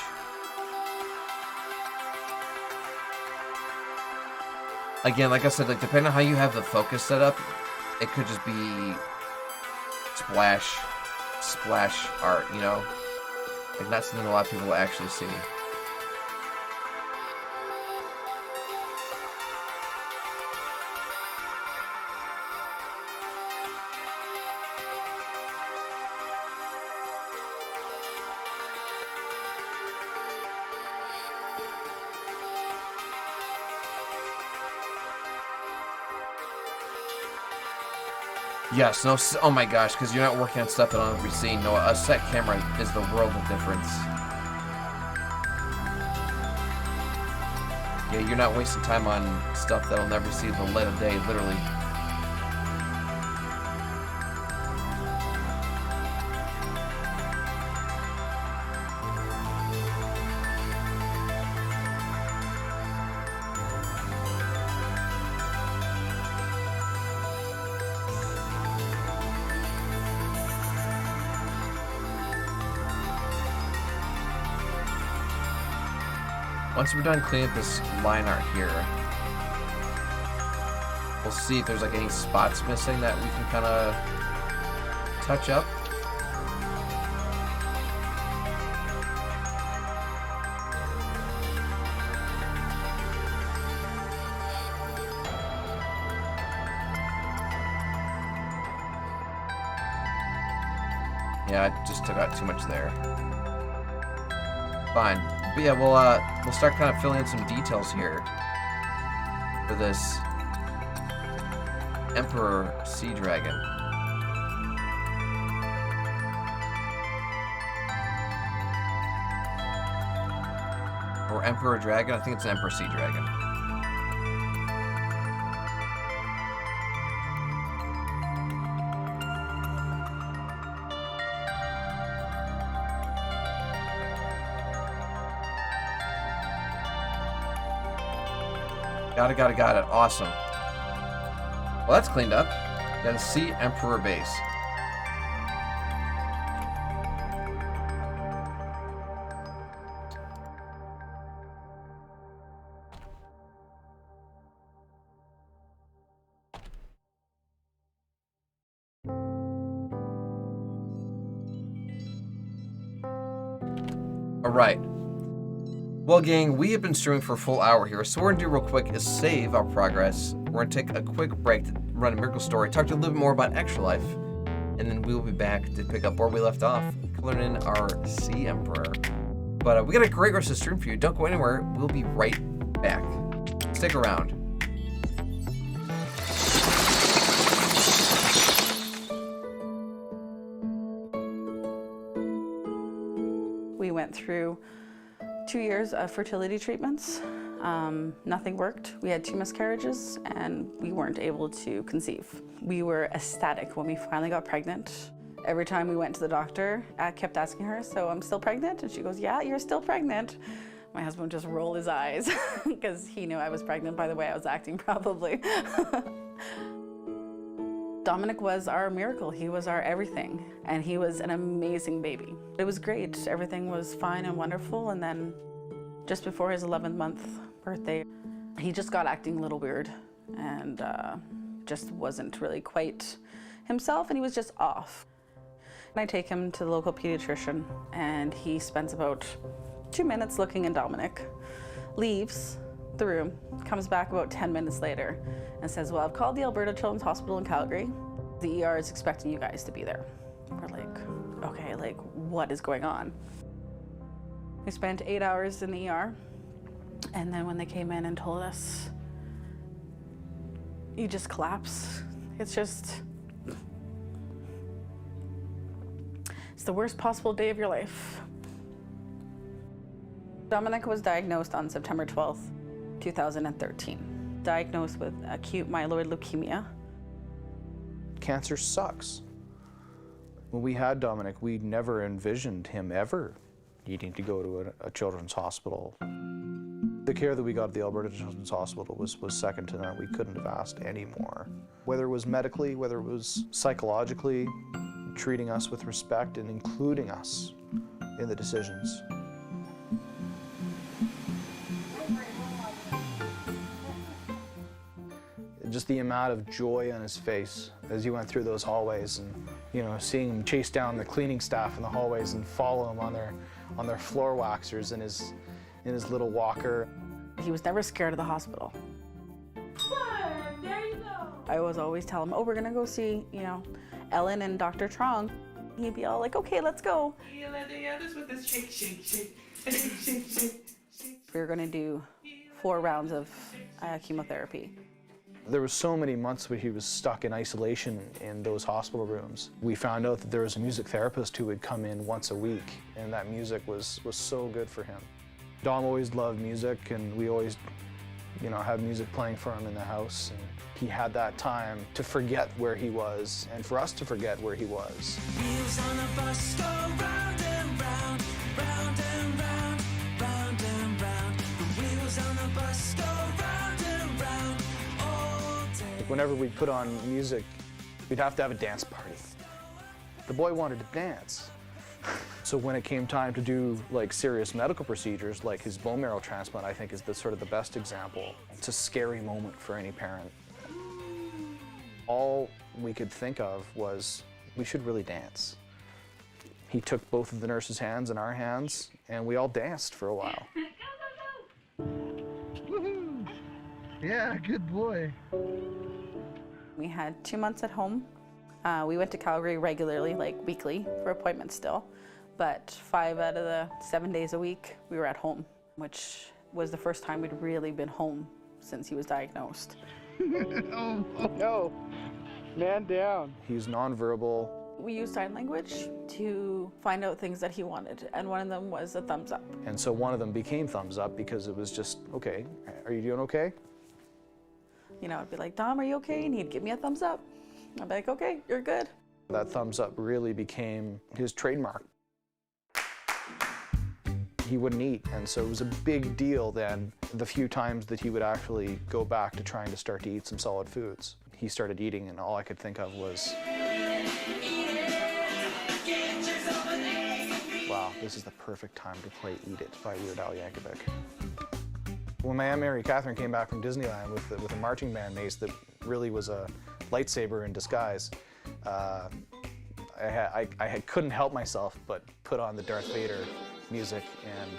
Again, like I said, like depending on how you have the focus set up, it could just be splash art, you know? Like not something a lot of people will actually see. Yes, no, oh my gosh, because you're not working on stuff that'll never be seen. No, a set camera is the world of difference. Yeah, you're not wasting time on stuff that'll never see the light of day, literally. Once we're done cleaning up this line art here, we'll see if there's like any spots missing that we can kind of touch up. Yeah, I just took out too much there. Fine. But yeah, we'll start kind of filling in some details here for this Emperor Sea Dragon. Or Emperor Dragon? I think it's an Emperor Sea Dragon. Got it. Awesome. Well, that's cleaned up. Then Sea Emperor Base. All right. Well, gang, we have been streaming for a full hour here, so what we're going to do real quick is save our progress. We're going to take a quick break to run a miracle story, talk to you a little bit more about Extra Life, and then we will be back to pick up where we left off, learning our Sea Emperor. But we got a great rest of the stream for you. Don't go anywhere. We'll be right back. Stick around. We went through 2 years of fertility treatments. Nothing worked. We had 2 miscarriages and we weren't able to conceive. We were ecstatic when we finally got pregnant. Every time we went to the doctor, I kept asking her, so I'm still pregnant? And she goes, yeah, you're still pregnant. My husband would just roll his eyes because he knew I was pregnant by the way I was acting, probably. Dominic was our miracle. He was our everything, and he was an amazing baby. It was great. Everything was fine and wonderful, and then just before his 11th month birthday, he just got acting a little weird and just wasn't really quite himself, and he was just off. I take him to the local pediatrician, and he spends about 2 minutes looking at Dominic, leaves the room, comes back about 10 minutes later and says, well, I've called the Alberta Children's Hospital in Calgary. The ER is expecting you guys to be there. We're like, okay, like what is going on? We spent 8 hours in the ER, and then when they came in and told us, you just collapse. It's the worst possible day of your life. Dominic was diagnosed on September 12th, 2013. Diagnosed with acute myeloid leukemia. Cancer sucks. When we had Dominic, we never envisioned him ever needing to go to a children's hospital. The care that we got at the Alberta Children's Hospital was second to none. We couldn't have asked any more. Whether it was medically, whether it was psychologically, treating us with respect and including us in the decisions. Just the amount of joy on his face as he went through those hallways, and seeing him chase down the cleaning staff in the hallways and follow him on their floor waxers in his little walker. He was never scared of the hospital. There you go. I was always tell him, oh, we're gonna go see, Ellen and Dr. Trong. He'd be all like, okay, let's go. We were gonna do 4 rounds of chemotherapy. There were so many months where he was stuck in isolation in those hospital rooms. We found out that there was a music therapist who would come in once a week, and that music was so good for him. Dom always loved music, and we always, had music playing for him in the house. And he had that time to forget where he was, and for us to forget where he was. Wheels on a bus go round and round, round and round, round and round. The wheels on the bus go round and round all day. Whenever we put on music, we'd have to have a dance party. The boy wanted to dance. So when it came time to do serious medical procedures, like his bone marrow transplant, I think is the best example. It's a scary moment for any parent. All we could think of was, we should really dance. He took both of the nurse's hands in our hands, and we all danced for a while. Go, go, Woohoo! Yeah, good boy. We had 2 months at home. We went to Calgary regularly, weekly, for appointments still. But 5 out of the 7 days a week, we were at home, which was the first time we'd really been home since he was diagnosed. Oh, no. Man down. He's nonverbal. We used sign language to find out things that he wanted, and one of them was a thumbs up. And so one of them became thumbs up because it was just, okay, are you doing okay? I'd be like, Dom, are you okay? And he'd give me a thumbs up. I'd be like, okay, you're good. That thumbs up really became his trademark. He wouldn't eat, and so it was a big deal then, the few times that he would actually go back to trying to start to eat some solid foods. He started eating, and all I could think of was, wow, this is the perfect time to play Eat It by Weird Al Yankovic. When my Aunt Mary Catherine came back from Disneyland with a marching band mace that really was a lightsaber in disguise, I couldn't help myself but put on the Darth Vader music and,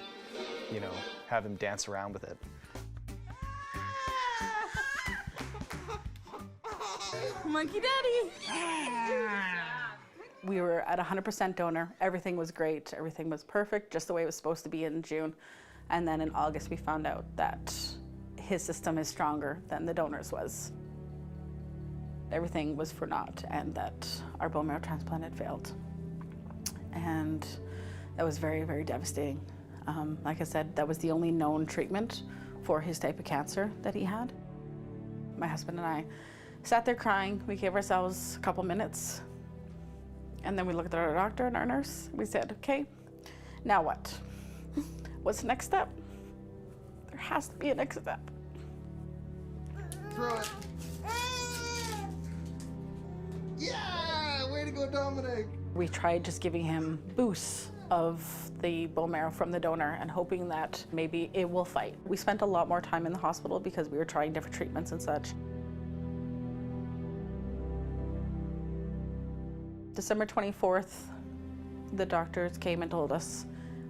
have him dance around with it. Monkey Daddy! We were at 100% donor. Everything was great. Everything was perfect, just the way it was supposed to be in June. And then in August, we found out that his system is stronger than the donor's was. Everything was for naught, and that our bone marrow transplant had failed. And that was very, very devastating. Like I said, that was the only known treatment for his type of cancer that he had. My husband and I sat there crying. We gave ourselves a couple minutes, And then we looked at our doctor and our nurse. We said, okay, now what? What's the next step? There has to be a next step. Throw it. Yeah! Way to go, Dominic! We tried just giving him boosts of the bone marrow from the donor and hoping that maybe it will fight. We spent a lot more time in the hospital because we were trying different treatments and such. December 24th, the doctors came and told us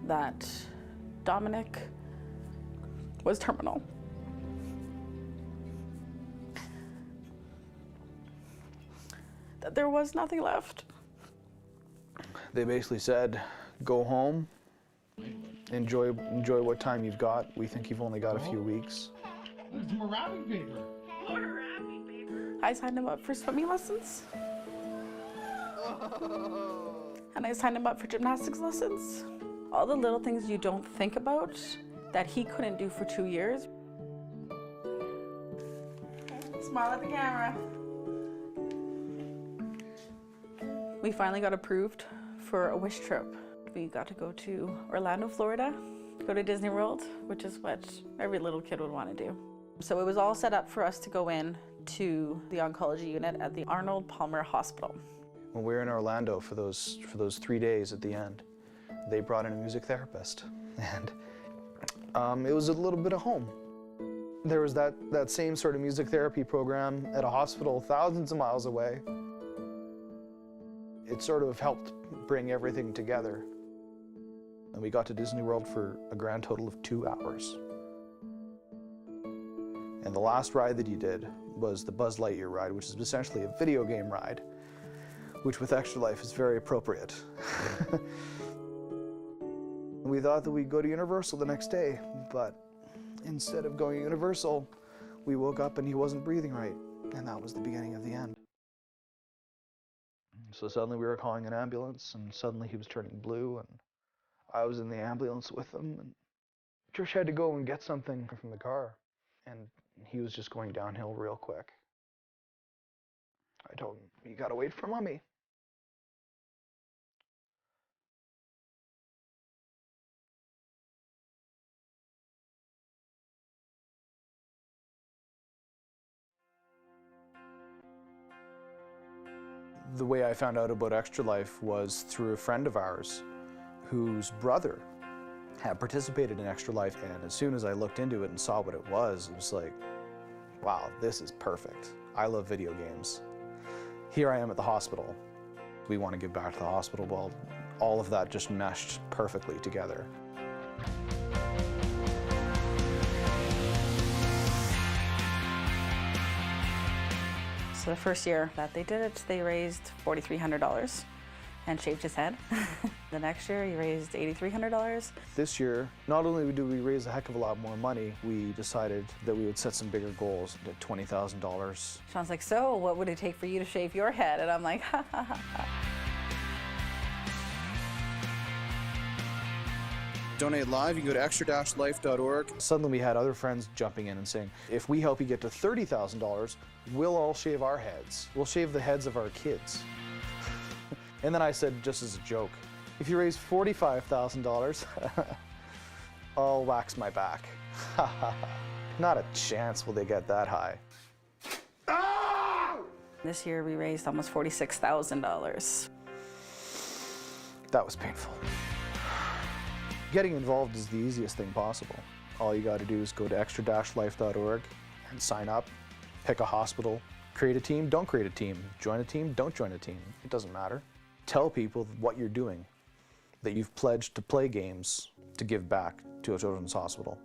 that Dominic was terminal. That there was nothing left. They basically said, go home, enjoy what time you've got. We think you've only got a few weeks. There's more wrapping paper. I signed him up for swimming lessons. And I signed him up for gymnastics lessons. All the little things you don't think about that he couldn't do for 2 years. Smile at the camera. We finally got approved for a wish trip. We got to go to Orlando, Florida, go to Disney World, which is what every little kid would want to do. So it was all set up for us to go in to the oncology unit at the Arnold Palmer Hospital. When we were in Orlando for those 3 days at the end, they brought in a music therapist, and it was a little bit of home. There was that same sort of music therapy program at a hospital thousands of miles away. It sort of helped bring everything together. And we got to Disney World for a grand total of 2 hours. And the last ride that he did was the Buzz Lightyear ride, which is essentially a video game ride, which with Extra Life is very appropriate. We thought that we'd go to Universal the next day, but instead of going to Universal, we woke up and he wasn't breathing right, and that was the beginning of the end. So suddenly we were calling an ambulance, and suddenly he was turning blue, and I was in the ambulance with him, and Trish had to go and get something from the car, and he was just going downhill real quick. I told him, you gotta wait for Mommy. The way I found out about Extra Life was through a friend of ours whose brother had participated in Extra Life, and as soon as I looked into it and saw what it was like, wow, this is perfect. I love video games. Here I am at the hospital. We want to give back to the hospital. Well, all of that just meshed perfectly together. So the first year that they did it, they raised $4,300 and shaved his head. The next year, he raised $8,300. This year, not only did we raise a heck of a lot more money, we decided that we would set some bigger goals at $20,000. Sean's like, so what would it take for you to shave your head? And I'm like, ha ha ha. Donate live, you can go to extra-life.org. Suddenly we had other friends jumping in and saying, if we help you get to $30,000, we'll all shave our heads. We'll shave the heads of our kids. And then I said, just as a joke, if you raise $45,000, I'll wax my back. Not a chance will they get that high. This year we raised almost $46,000. That was painful. Getting involved is the easiest thing possible. All you got to do is go to extra-life.org and sign up, pick a hospital, create a team, don't create a team, join a team, don't join a team. It doesn't matter. Tell people what you're doing, that you've pledged to play games to give back to a children's hospital.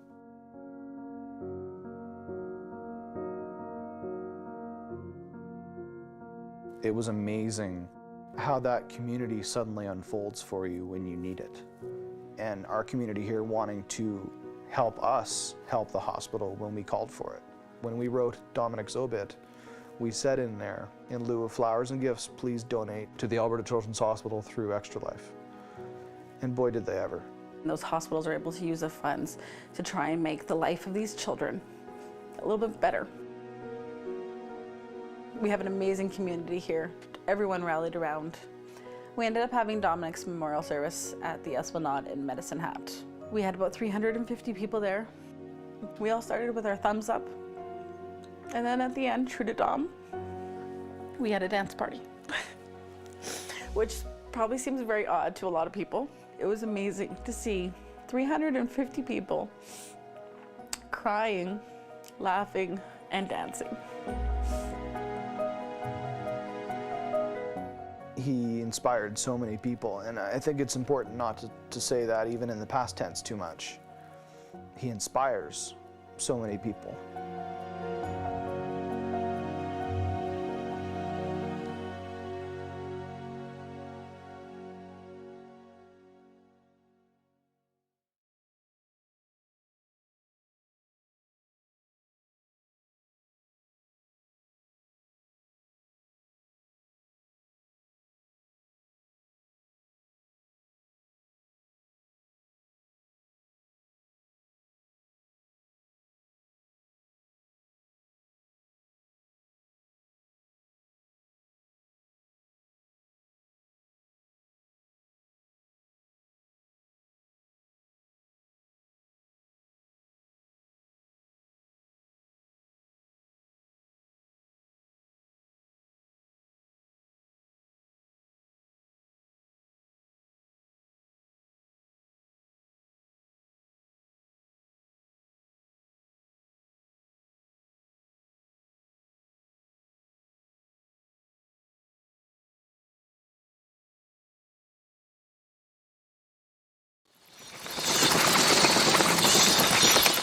It was amazing how that community suddenly unfolds for you when you need it. And our community here wanting to help us help the hospital when we called for it. When we wrote Dominic's obit, we said in there, in lieu of flowers and gifts, please donate to the Alberta Children's Hospital through Extra Life. And boy, did they ever. And those hospitals are able to use the funds to try and make the life of these children a little bit better. We have an amazing community here. Everyone rallied around We ended up having Dominic's memorial service at the Esplanade in Medicine Hat. We had about 350 people there. We all started with our thumbs up. And then at the end, true to Dom, we had a dance party, which probably seems very odd to a lot of people. It was amazing to see 350 people crying, laughing, and dancing. He inspired so many people, and I think it's important not to say that even in the past tense too much. He inspires so many people.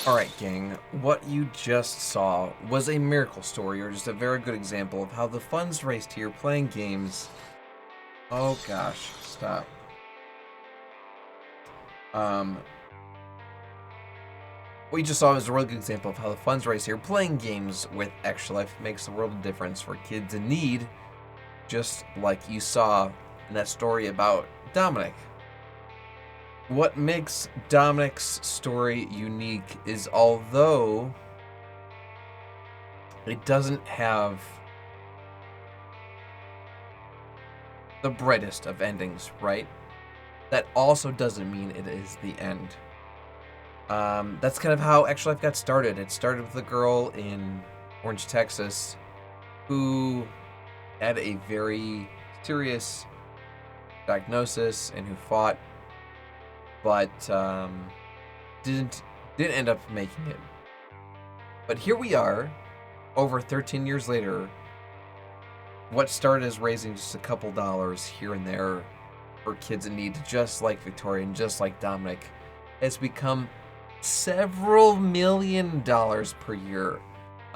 Alright, gang, what you just saw was a miracle story, or just a very good example of how the funds raised here playing games. Oh gosh, stop. What you just saw was a really good example of how the funds raised here playing games with Extra Life makes the world of difference for kids in need, just like you saw in that story about Dominic. What makes Dominic's story unique is, although it doesn't have the brightest of endings, right? That also doesn't mean it is the end. That's kind of how Extra Life got started. It started with a girl in Orange, Texas, who had a very serious diagnosis and who fought, but didn't end up making it. But here we are, over 13 years later. What started as raising just a couple dollars here and there for kids in need, just like Victoria and just like Dominic, has become several $1 million per year.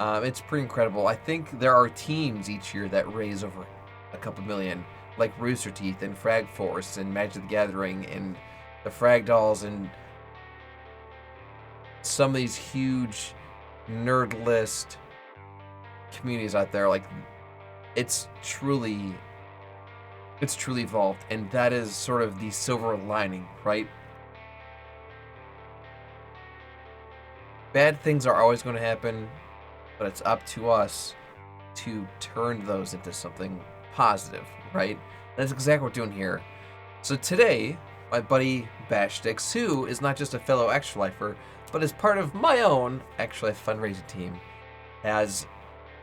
It's pretty incredible. I think there are teams each year that raise over a couple million, like Rooster Teeth and Frag Force and Magic the Gathering and the Frag Dolls and some of these huge nerd list communities out there. Like, it's truly evolved, and that is sort of the silver lining, right? Bad things are always going to happen, but it's up to us to turn those into something positive, right? That's exactly what we're doing here. So today, my buddy Bashtix, who is not just a fellow Extra Lifer, but is part of my own Extra Life fundraising team, has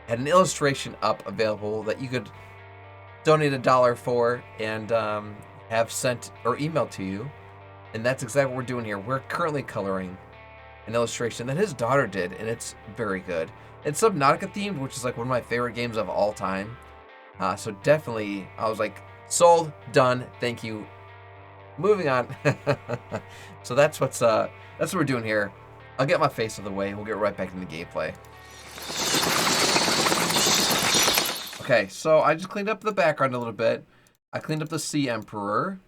had an illustration up available that you could donate $1 for and have sent or emailed to you. And that's exactly what we're doing here. We're currently coloring an illustration that his daughter did, and it's very good. It's Subnautica themed, which is like one of my favorite games of all time. So definitely, I was like, sold, done, thank you. Moving on. So that's what we're doing here. I'll get my face out of the way. We'll get right back into the gameplay. Okay, so I just cleaned up the background a little bit. I cleaned up the Sea Emperor.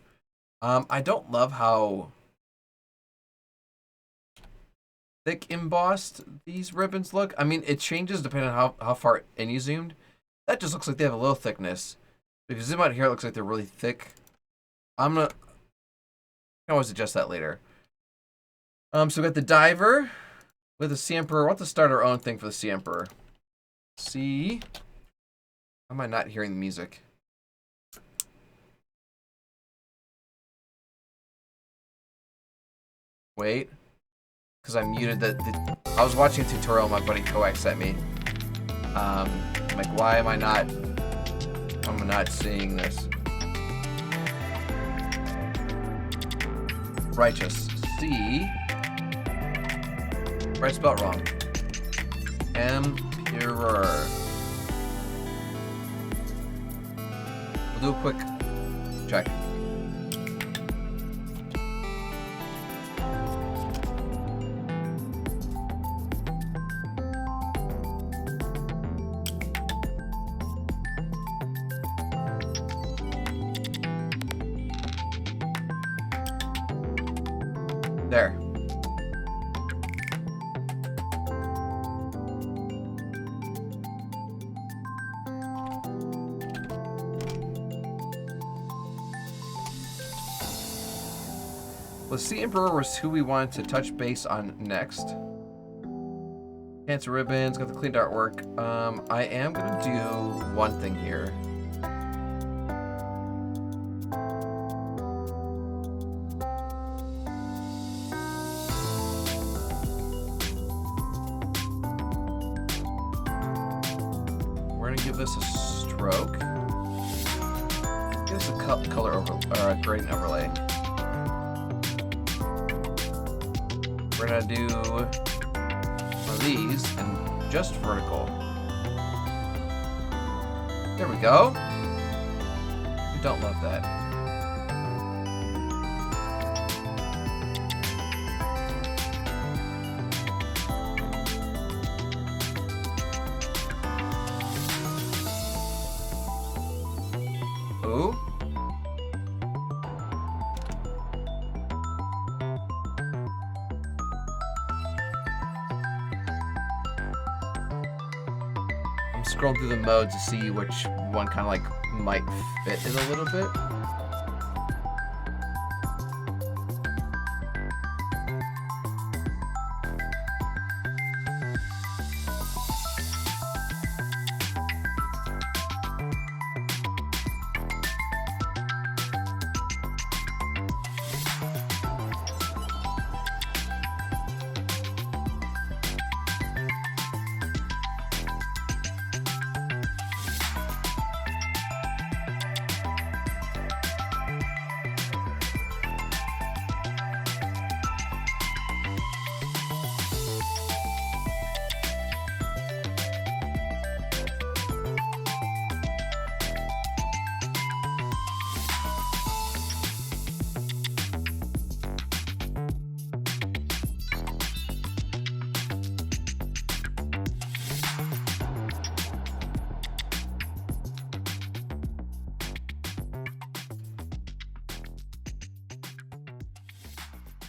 I don't love how thick embossed these ribbons look. I mean, it changes depending on how far in you zoomed. That just looks like they have a little thickness. If you zoom out here, it looks like they're really thick. I can always adjust that later. So we got the diver with the Sea Emperor. We'll have to start our own thing for the Sea Emperor. Sea. Why am I not hearing the music? Wait. Because I muted I was watching a tutorial my buddy Coax sent me. I'm like, why am I not... I'm not seeing this. Righteous. C. Right, spelled wrong. Emperor. We'll do a quick check. There. Let's see, Emperor was who we wanted to touch base on next. Cancer ribbons, got the cleaned artwork. I am gonna do one thing here. We're gonna give this a stroke. Give this a color over or a gradient overlay. We're gonna do one of these and just vertical. There we go. We don't love that. Ooh. I'm scrolling through the modes to see which one kind of like might fit it a little bit.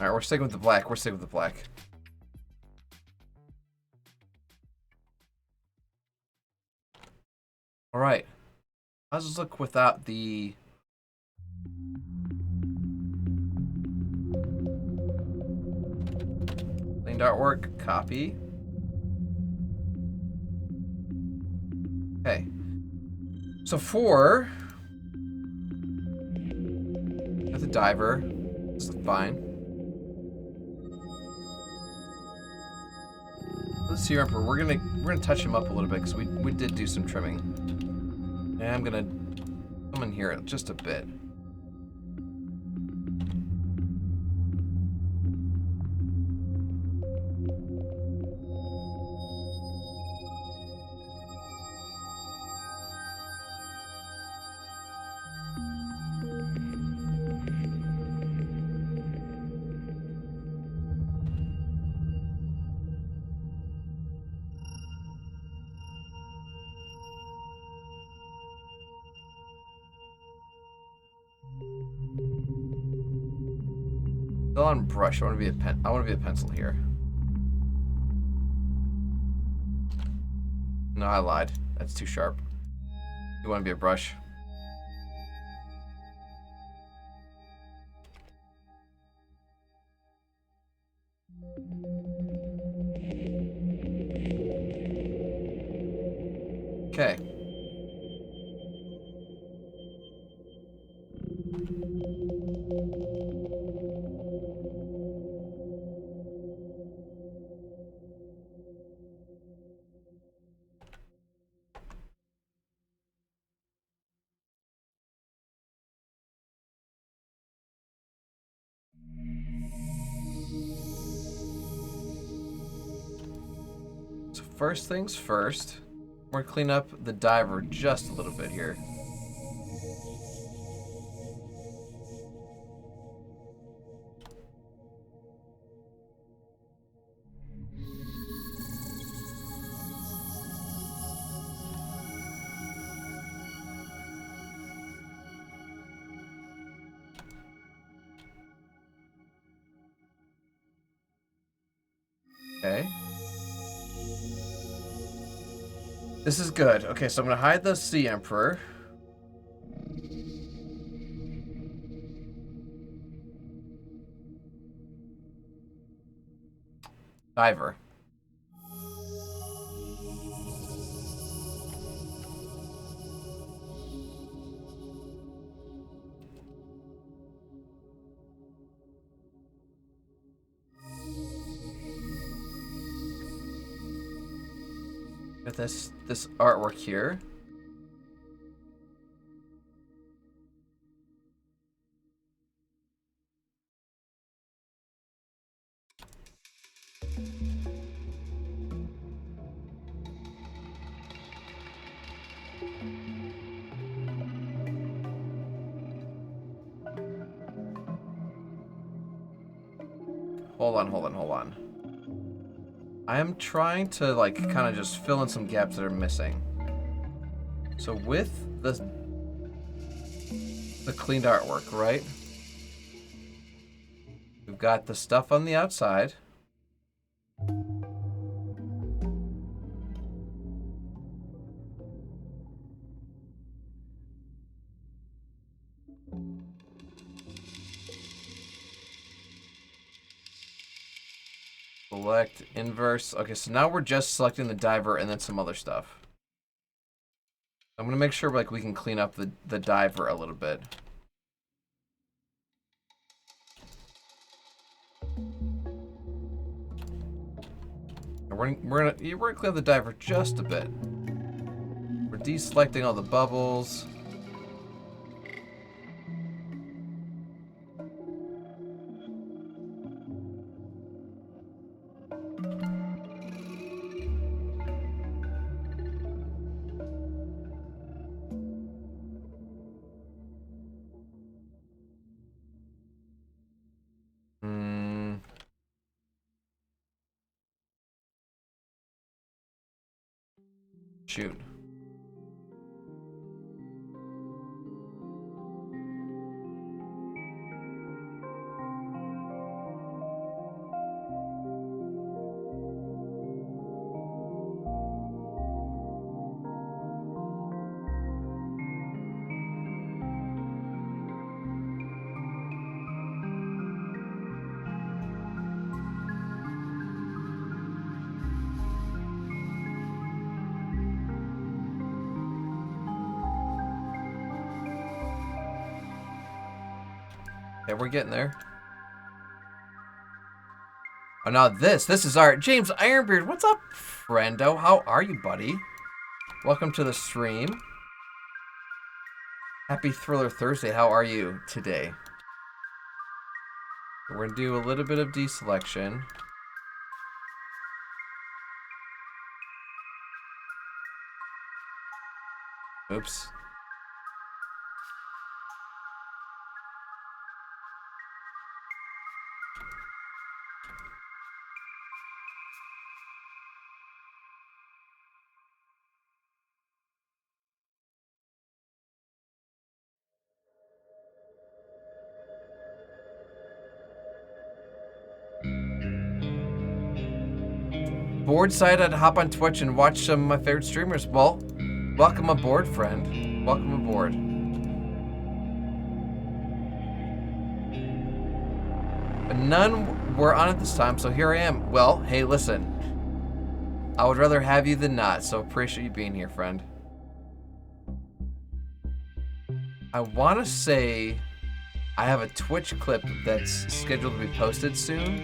Alright, we're sticking with the black. We're sticking with the black. Alright. Let's just look without the... cleaned artwork. Copy. Okay. So for... got the diver. This is fine. Let's see, Emperor. We're gonna touch him up a little bit because we did do some trimming. And I'm gonna come in here just a bit. Still on brush. I want to be a pencil here. No, I lied. That's too sharp. You want to be a brush. Okay. first things first. We're gonna clean up the diver just a little bit here. Okay. This is good. Okay, so I'm gonna hide the Sea Emperor. Diver. Got this artwork here. Hold on. I am trying to like kind of just fill in some gaps that are missing. So with the cleaned artwork, right? We've got the stuff on the outside. Select inverse. Okay, so now we're just selecting the diver and then some other stuff. I'm gonna make sure like we can clean up the diver a little bit. And we're gonna clean up the diver just a bit. We're deselecting all the bubbles. Shoot. Okay, we're getting there. Oh, now this is art. James Ironbeard, what's up, friendo? How are you, buddy? Welcome to the stream. Happy Thriller Thursday. How are you today? We're gonna do a little bit of deselection. Oops. Bored side, I'd hop on Twitch and watch some of my favorite streamers. Well, welcome aboard, friend. Welcome aboard. But none were on at this time, so here I am. Well, hey, listen. I would rather have you than not, so appreciate you being here, friend. I want to say I have a Twitch clip that's scheduled to be posted soon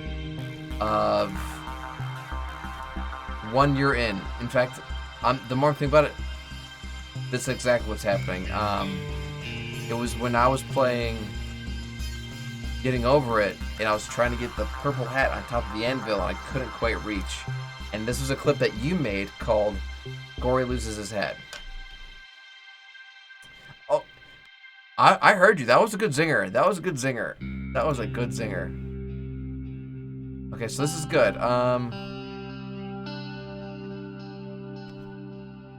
of 1 year in. In fact, the more I think about it, that's exactly what's happening. It was when I was playing Getting Over It, and I was trying to get the purple hat on top of the anvil, and I couldn't quite reach. And this was a clip that you made called Gory Loses His Head. Oh, I heard you. That was a good zinger. That was a good zinger. That was a good zinger. Okay, so this is good.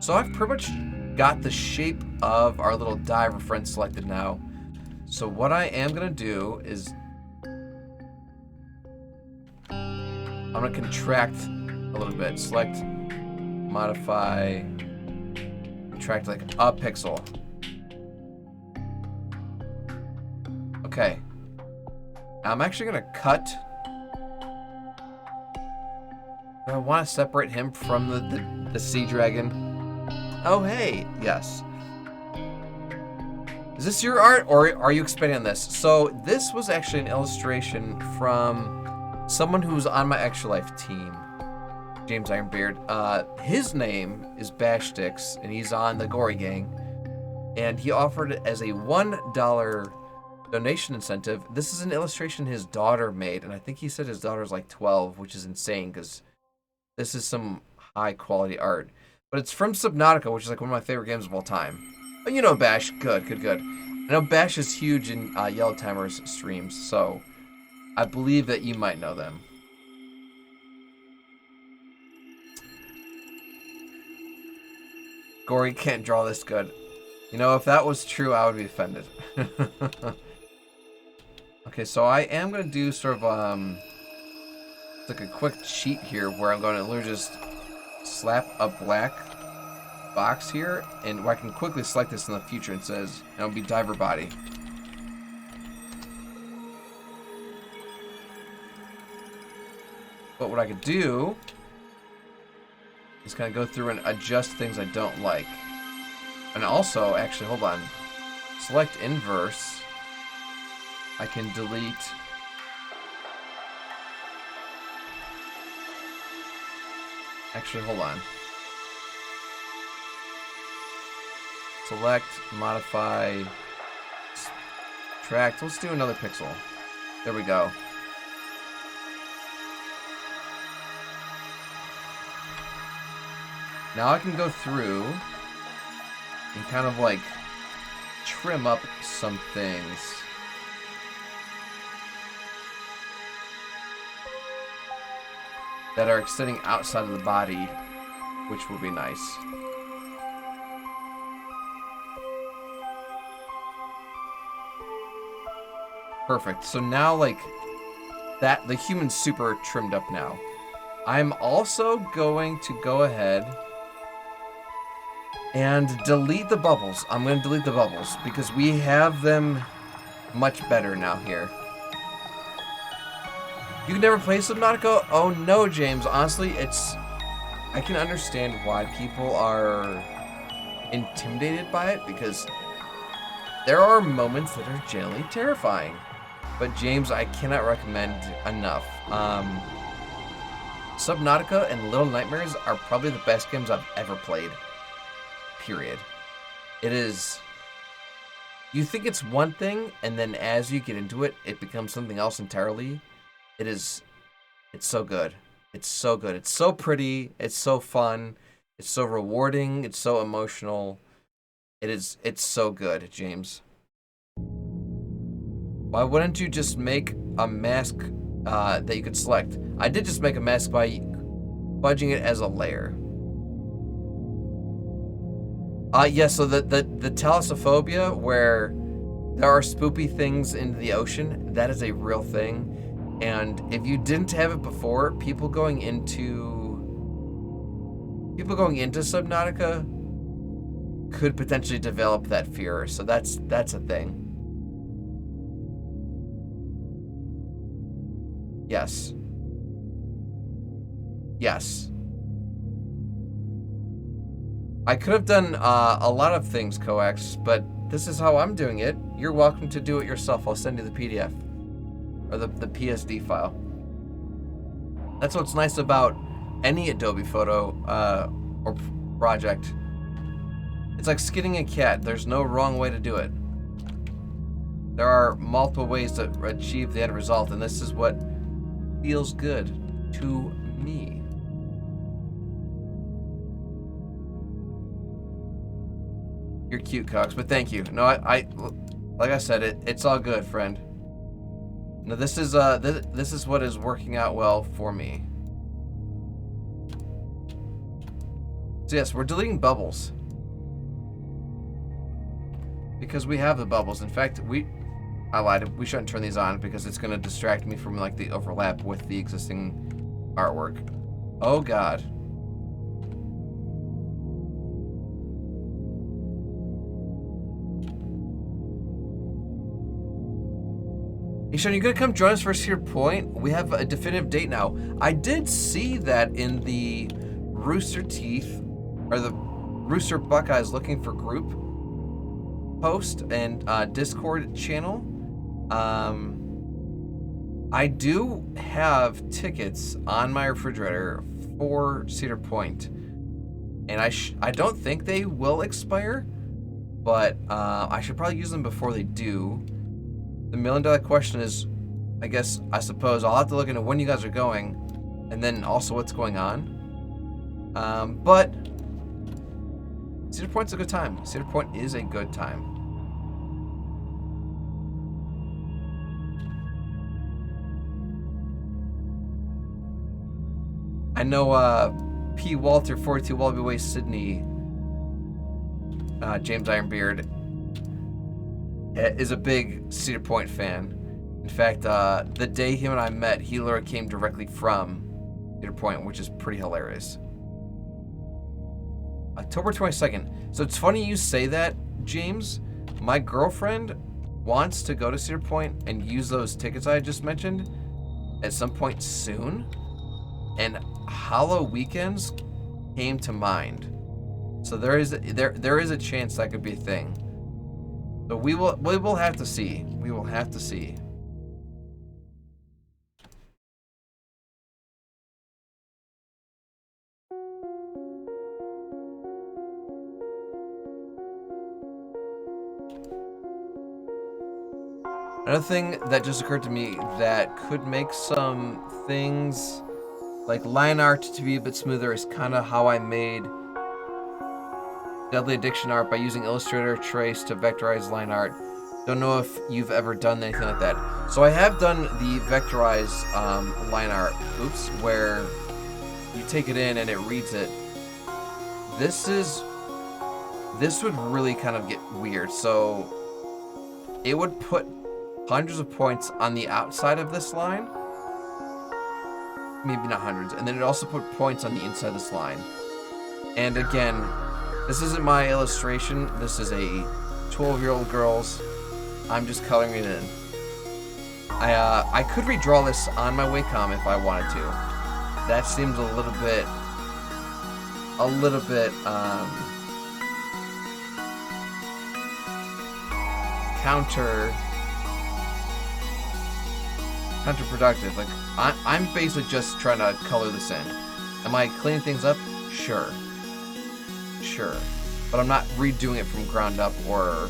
So I've pretty much got the shape of our little diver friend selected now. So what I am gonna do is I'm gonna contract a little bit. Select, modify, contract like a pixel. Okay. I'm actually gonna cut. Do I want to separate him from the sea dragon? Oh, hey, yes. Is this your art, or are you expanding on this? So this was actually an illustration from someone who's on my Extra Life team, James Ironbeard. His name is Bashtix, and he's on the Gory Gang. And he offered it as a $1 donation incentive. This is an illustration his daughter made, and I think he said his daughter's like 12, which is insane because this is some high quality art. But it's from Subnautica, which is like one of my favorite games of all time. But you know Bash. Good, good, good. I know Bash is huge in Yellow Timer's streams, so I believe that you might know them. Gory can't draw this good. You know, if that was true, I would be offended. Okay, so I am going to do sort of, like a quick cheat here where I'm going to literally just slap a black box here, and where I can quickly select this in the future. It says it'll be diver body. But what I could do is kind of go through and adjust things I don't like. And also, actually, hold on. Select inverse. I can delete. Actually, hold on. Select, modify, subtract. Let's do another pixel. There we go. Now I can go through and kind of like trim up some things. That are extending outside of the body, which would be nice. Perfect. So now, like, that, the human's super trimmed up now. I'm also going to go ahead and delete the bubbles. I'm going to delete the bubbles because we have them much better now here. You never play Subnautica? Oh no, James. Honestly, I can understand why people are intimidated by it because there are moments that are genuinely terrifying. But James, I cannot recommend enough. Subnautica and Little Nightmares are probably the best games I've ever played. Period. It is. You think it's one thing, and then as you get into it, it becomes something else entirely. It's so good. It's so good. It's so pretty. It's so fun. It's so rewarding. It's so emotional. It's so good, James. Why wouldn't you just make a mask that you could select? I did just make a mask by fudging it as a layer. Yeah, so the thalassophobia, where there are spoopy things in the ocean, that is a real thing. And if you didn't have it before, people going into Subnautica could potentially develop that fear. So that's a thing. Yes. Yes. I could have done a lot of things, Coax, but this is how I'm doing it. You're welcome to do it yourself. I'll send you the PDF. Or the PSD file. That's what's nice about any Adobe photo or project. It's like skinning a cat. There's no wrong way to do it. There are multiple ways to achieve the end result, and this is what feels good to me. You're cute, Cox, but thank you. No, I like I said, it's all good, friend. No, this is what is working out well for me. So yes, we're deleting bubbles. Because we have the bubbles. In fact, I lied. We shouldn't turn these on because it's going to distract me from like the overlap with the existing artwork. Oh God. Hey Sean, you gonna come join us for Cedar Point? We have a definitive date now. I did see that in the Rooster Teeth, or the Rooster Buckeyes Looking for Group post and Discord channel. I do have tickets on my refrigerator for Cedar Point, and I don't think they will expire, but I should probably use them before they do. The $1 million question is, I suppose I'll have to look into when you guys are going, and then also what's going on. But Cedar Point's a good time. Cedar Point is a good time. I know P. Walter 42 Wallaby Way Sydney, James Ironbeard, is a big Cedar Point fan. In fact, the day him and I met, he literally came directly from Cedar Point, which is pretty hilarious. October 22nd. So it's funny you say that, James. My girlfriend wants to go to Cedar Point and use those tickets I just mentioned at some point soon. And Hollow Weekends came to mind. So there is a chance that could be a thing. So we will have to see. We will have to see. Another thing that just occurred to me that could make some things like line art to be a bit smoother is kind of how I made Deadly Addiction art by using Illustrator Trace to vectorize line art. Don't know if you've ever done anything like that. So I have done the vectorize line art, where you take it in and it reads it. This would really kind of get weird. So it would put hundreds of points on the outside of this line. Maybe not hundreds. And then it also put points on the inside of this line. And again, this isn't my illustration. This is a 12-year-old girl's. I'm just coloring it in. I could redraw this on my Wacom if I wanted to. That seems a little bit counterproductive. Like I'm basically just trying to color this in. Am I cleaning things up? Sure. But I'm not redoing it from ground up or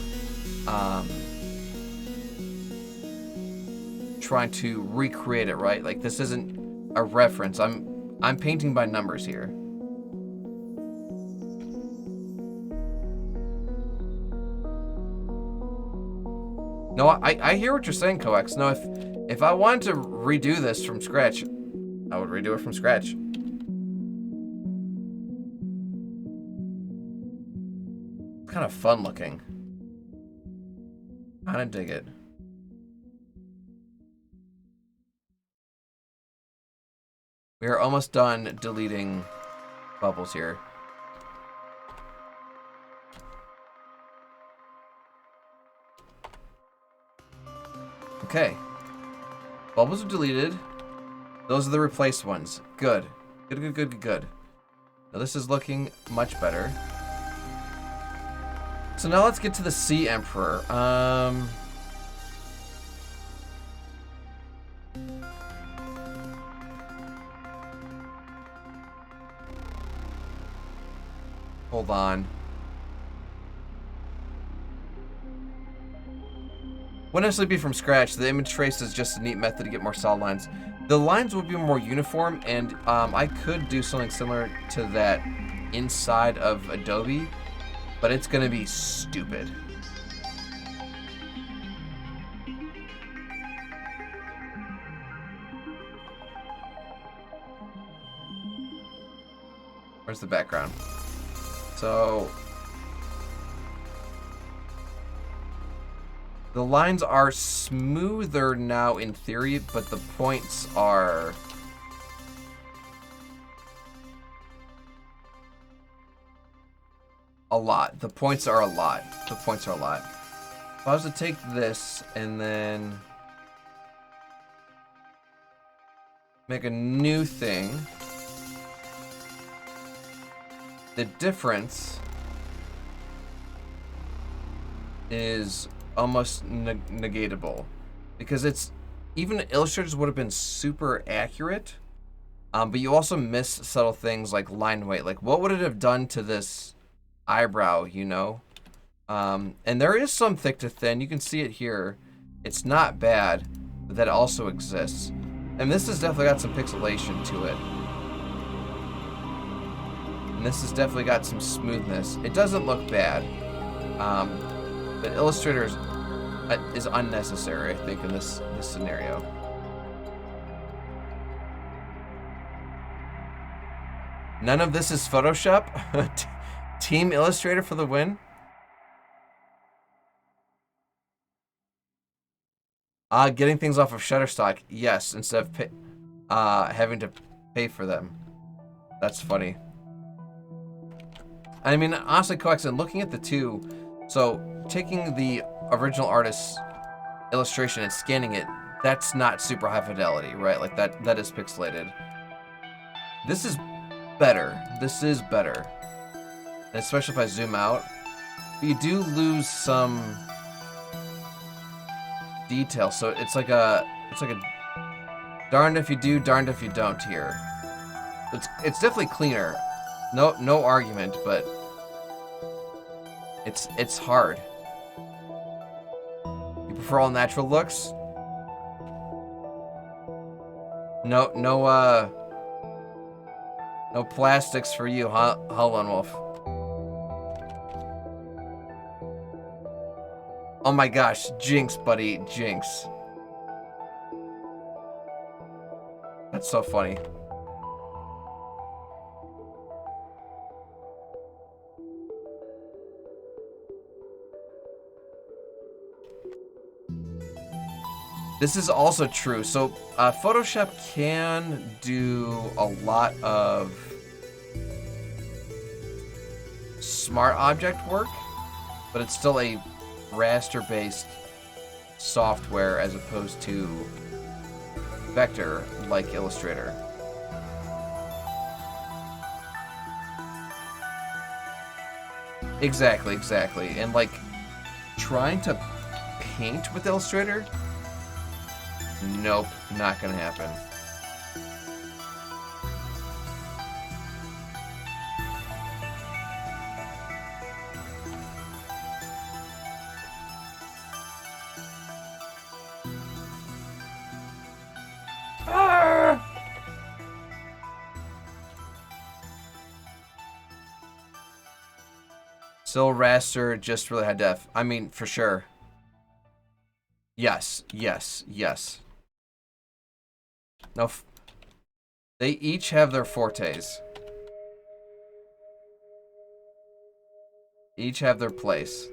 trying to recreate it, right? Like this isn't a reference. I'm painting by numbers here. No, I hear what you're saying, Coax. No, if I wanted to redo this from scratch, I would redo it from scratch. Kind of fun looking. Kind of dig it. We are almost done deleting bubbles here. Okay. Bubbles are deleted. Those are the replaced ones. Good. Good. Now this is looking much better. So now let's get to the Sea Emperor. Hold on. Wouldn't necessarily be from scratch. The image trace is just a neat method to get more solid lines. The lines would be more uniform, and I could do something similar to that inside of Adobe. but it's gonna be stupid. Where's the background? So the lines are smoother now in theory, but the points are a lot. The points are a lot. The points are a lot. If I was to take this and then make a new thing, the difference is almost negatable, because it's, even illustrators would have been super accurate, but you also miss subtle things like line weight. Like, what would it have done to this eyebrow, you know? And there is some thick to thin. You can see it here. It's not bad, but that also exists. And this has definitely got some pixelation to it. And this has definitely got some smoothness. It doesn't look bad. But Illustrator is unnecessary, I think, in this scenario. None of this is Photoshop? Team Illustrator for the win? Getting things off of Shutterstock, yes, instead of having to pay for them. That's funny. I mean, honestly, Coax, and looking at the two, so taking the original artist's illustration and scanning it, that's not super high fidelity, right? Like that is pixelated. This is better. This is better. And especially if I zoom out. But you do lose some detail. So it's like a darned if you do, darned if you don't here. It's definitely cleaner. No argument, but it's hard. You prefer all natural looks? No plastics for you, huh, Lone Wolf? Oh my gosh, Jinx, buddy, Jinx. That's so funny. This is also true. So Photoshop can do a lot of smart object work, but it's still a raster-based software as opposed to vector like Illustrator. Exactly. And like trying to paint with Illustrator, nope, not gonna happen. Still raster, just really high def. I mean, for sure. Yes. No, they each have their fortes. Each have their place.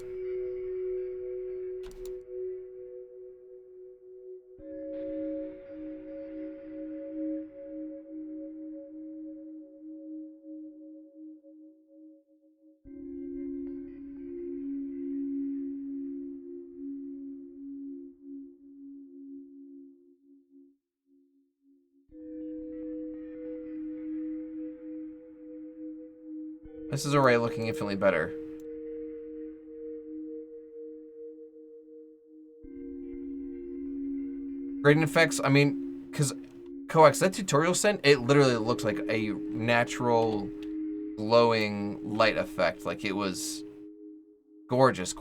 This is already looking infinitely better. Gradient effects, I mean, because Coax, that tutorial sent, it literally looks like a natural glowing light effect. Like it was gorgeous.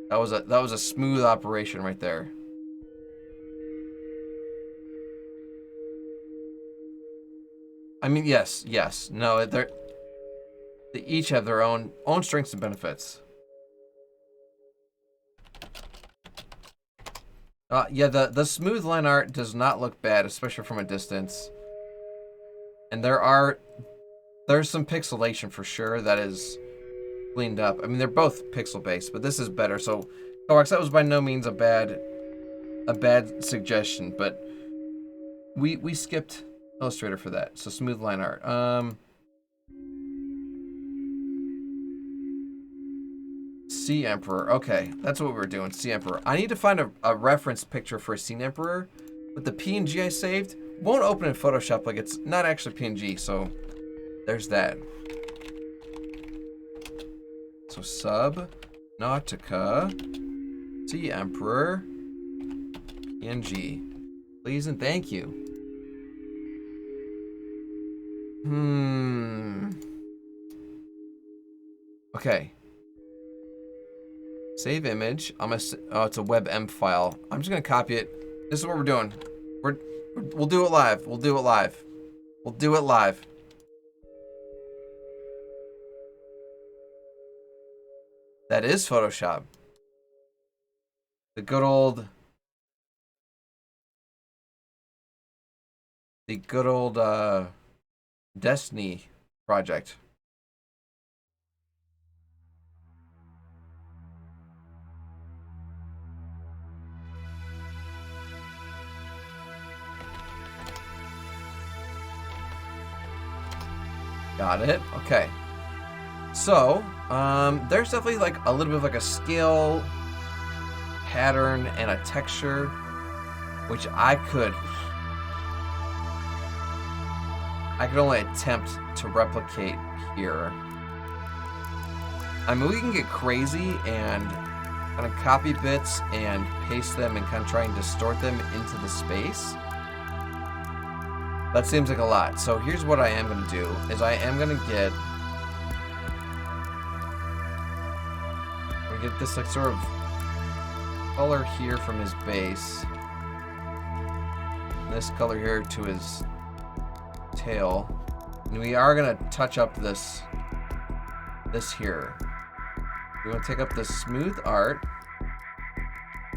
That was a smooth operation right there. I mean, yes. No, They each have their own strengths and benefits. Yeah, the smooth line art does not look bad, especially from a distance. And there's some pixelation for sure that is cleaned up. I mean, they're both pixel based, but this is better. So, Coax, that was by no means a bad suggestion, but we skipped Illustrator for that. So smooth line art. Sea Emperor. Okay, that's what we're doing. Sea Emperor. I need to find a reference picture for a Sea Emperor. But the PNG I saved won't open in Photoshop. Like, it's not actually PNG, so there's that. So Subnautica, Sea Emperor, PNG. Please and thank you. Okay. Save image. Oh, it's a WebM file. I'm just gonna copy it. This is what we're doing. We'll do it live. We'll do it live. We'll do it live. That is Photoshop. The good old Destiny project. Got it. Okay. So, there's definitely like a little bit of like a scale pattern and a texture, which I could only attempt to replicate here. I mean, we can get crazy and kind of copy bits and paste them and kind of try and distort them into the space. That seems like a lot. So here's what I am going to do, is I am going to get this like sort of color here from his base. And this color here to his tail. And we are going to touch up this here. We want to take up the smooth art.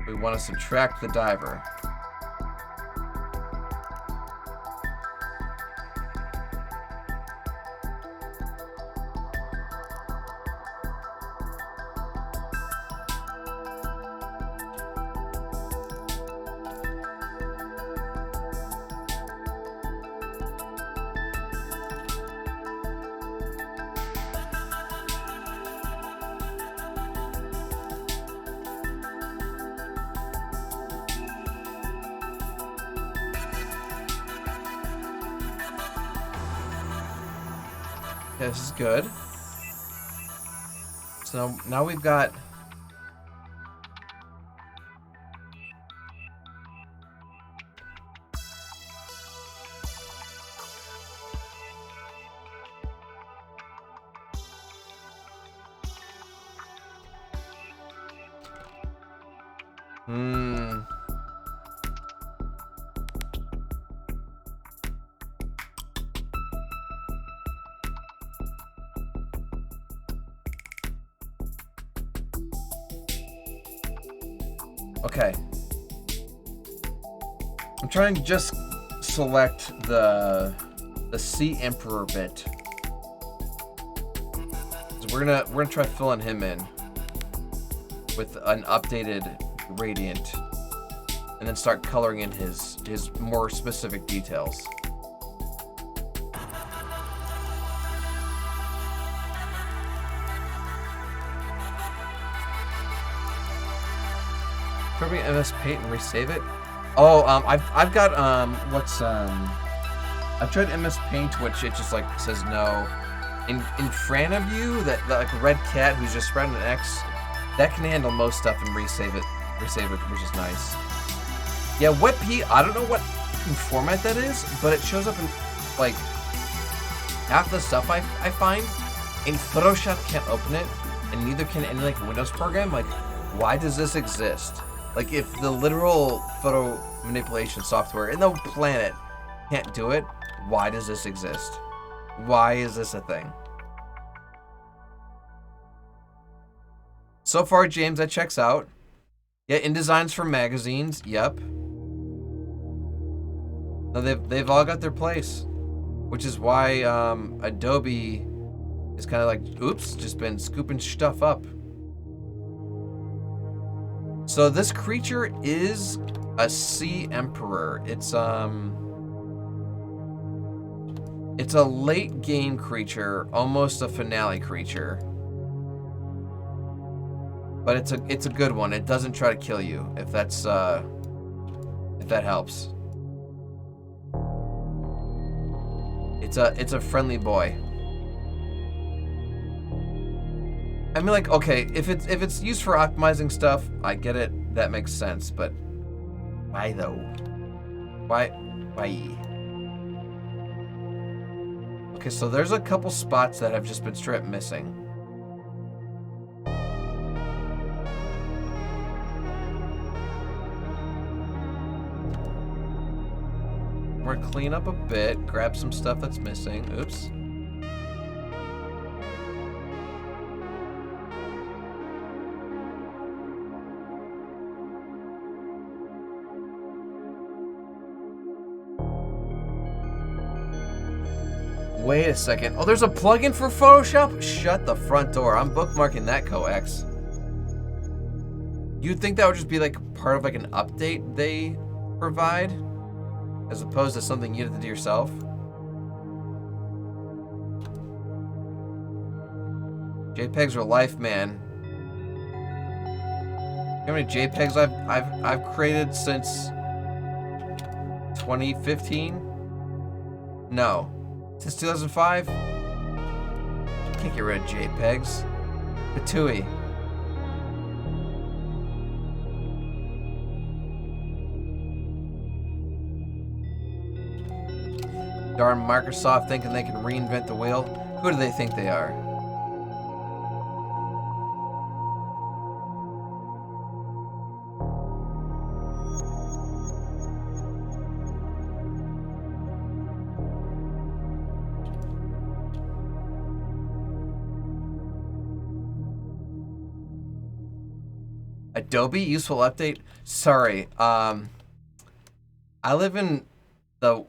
We want to subtract the diver. This is good. So now we've got okay. I'm trying to just select the Sea Emperor bit. So we're gonna try filling him in with an updated gradient, and then start coloring in his more specific details. Probably MS Paint and resave it. Oh, I've got I've tried MS Paint, which it just like says no. In front of you, that like red cat who's just spreading an X, that can handle most stuff and resave it, which is nice. Yeah, WebP, I don't know what format that is, but it shows up in like half the stuff I find. In Photoshop can't open it, and neither can any like Windows program. Like, why does this exist? Like, if the literal photo manipulation software in the planet can't do it, why does this exist? Why is this a thing? So far, James, that checks out. Yeah, InDesigns for magazines. Yep. No, they've all got their place, which is why Adobe is kind of like, oops, just been scooping stuff up. So this creature is a sea emperor. It's a late game creature, almost a finale creature. But it's a good one. It doesn't try to kill you, if that helps. It's a friendly boy. I mean, like, okay, if it's used for optimizing stuff, I get it. That makes sense. But why though? Why? Okay, so there's a couple spots that have just been straight missing. We're gonna clean up a bit, grab some stuff that's missing. Oops. Wait a second. Oh, there's a plugin for Photoshop? Shut the front door. I'm bookmarking that, Coax. You'd think that would just be like part of like an update they provide, as opposed to something you have to do yourself. JPEGs are life, man. You know how many JPEGs I've created since 2015? No. Since 2005? Can't get rid of JPEGs. Patooey. Darn Microsoft thinking they can reinvent the wheel. Who do they think they are? Adobe useful update? Sorry. I live in the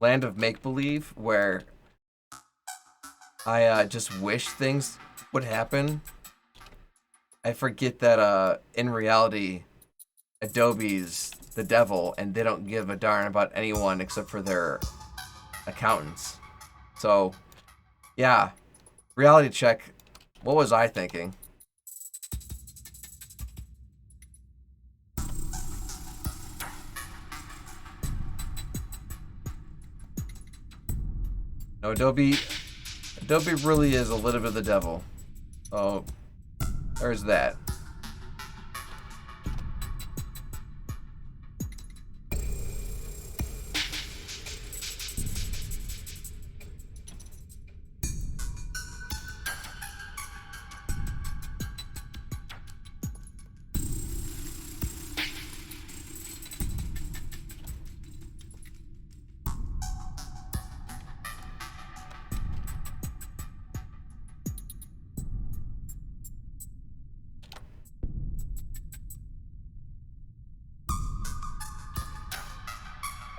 land of make-believe where I just wish things would happen. I forget that in reality, Adobe's the devil and they don't give a darn about anyone except for their accountants. So, yeah. Reality check. What was I thinking? No, Adobe really is a little bit of the devil. Oh, there's that.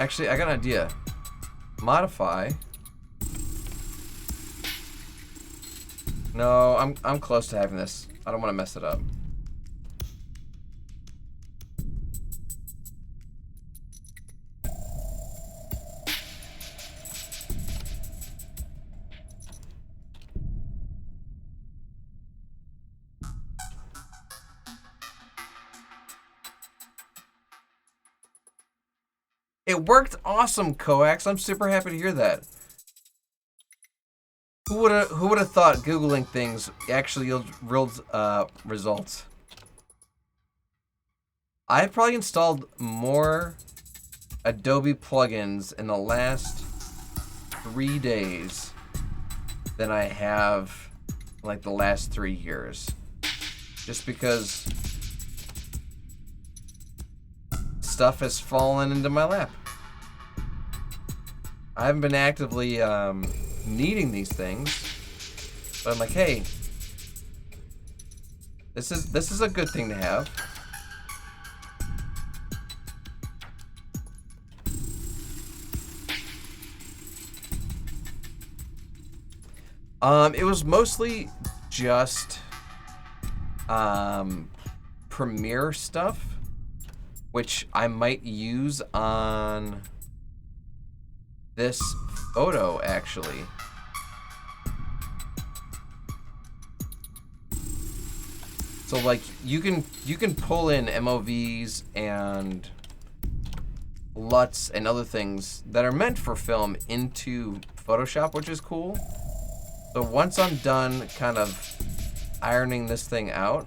Actually, I got an idea. Modify. No, I'm close to having this. I don't want to mess it up. It worked awesome, Coax. I'm super happy to hear that. Who would have thought Googling things actually yields real results? I've probably installed more Adobe plugins in the last 3 days than I have in like the last 3 years. Just because stuff has fallen into my lap. I haven't been actively needing these things, but I'm like, hey, This is a good thing to have. It was mostly just Premiere stuff, which I might use on this photo actually. So like you can pull in MOVs and LUTs and other things that are meant for film into Photoshop, which is cool. So once I'm done kind of ironing this thing out,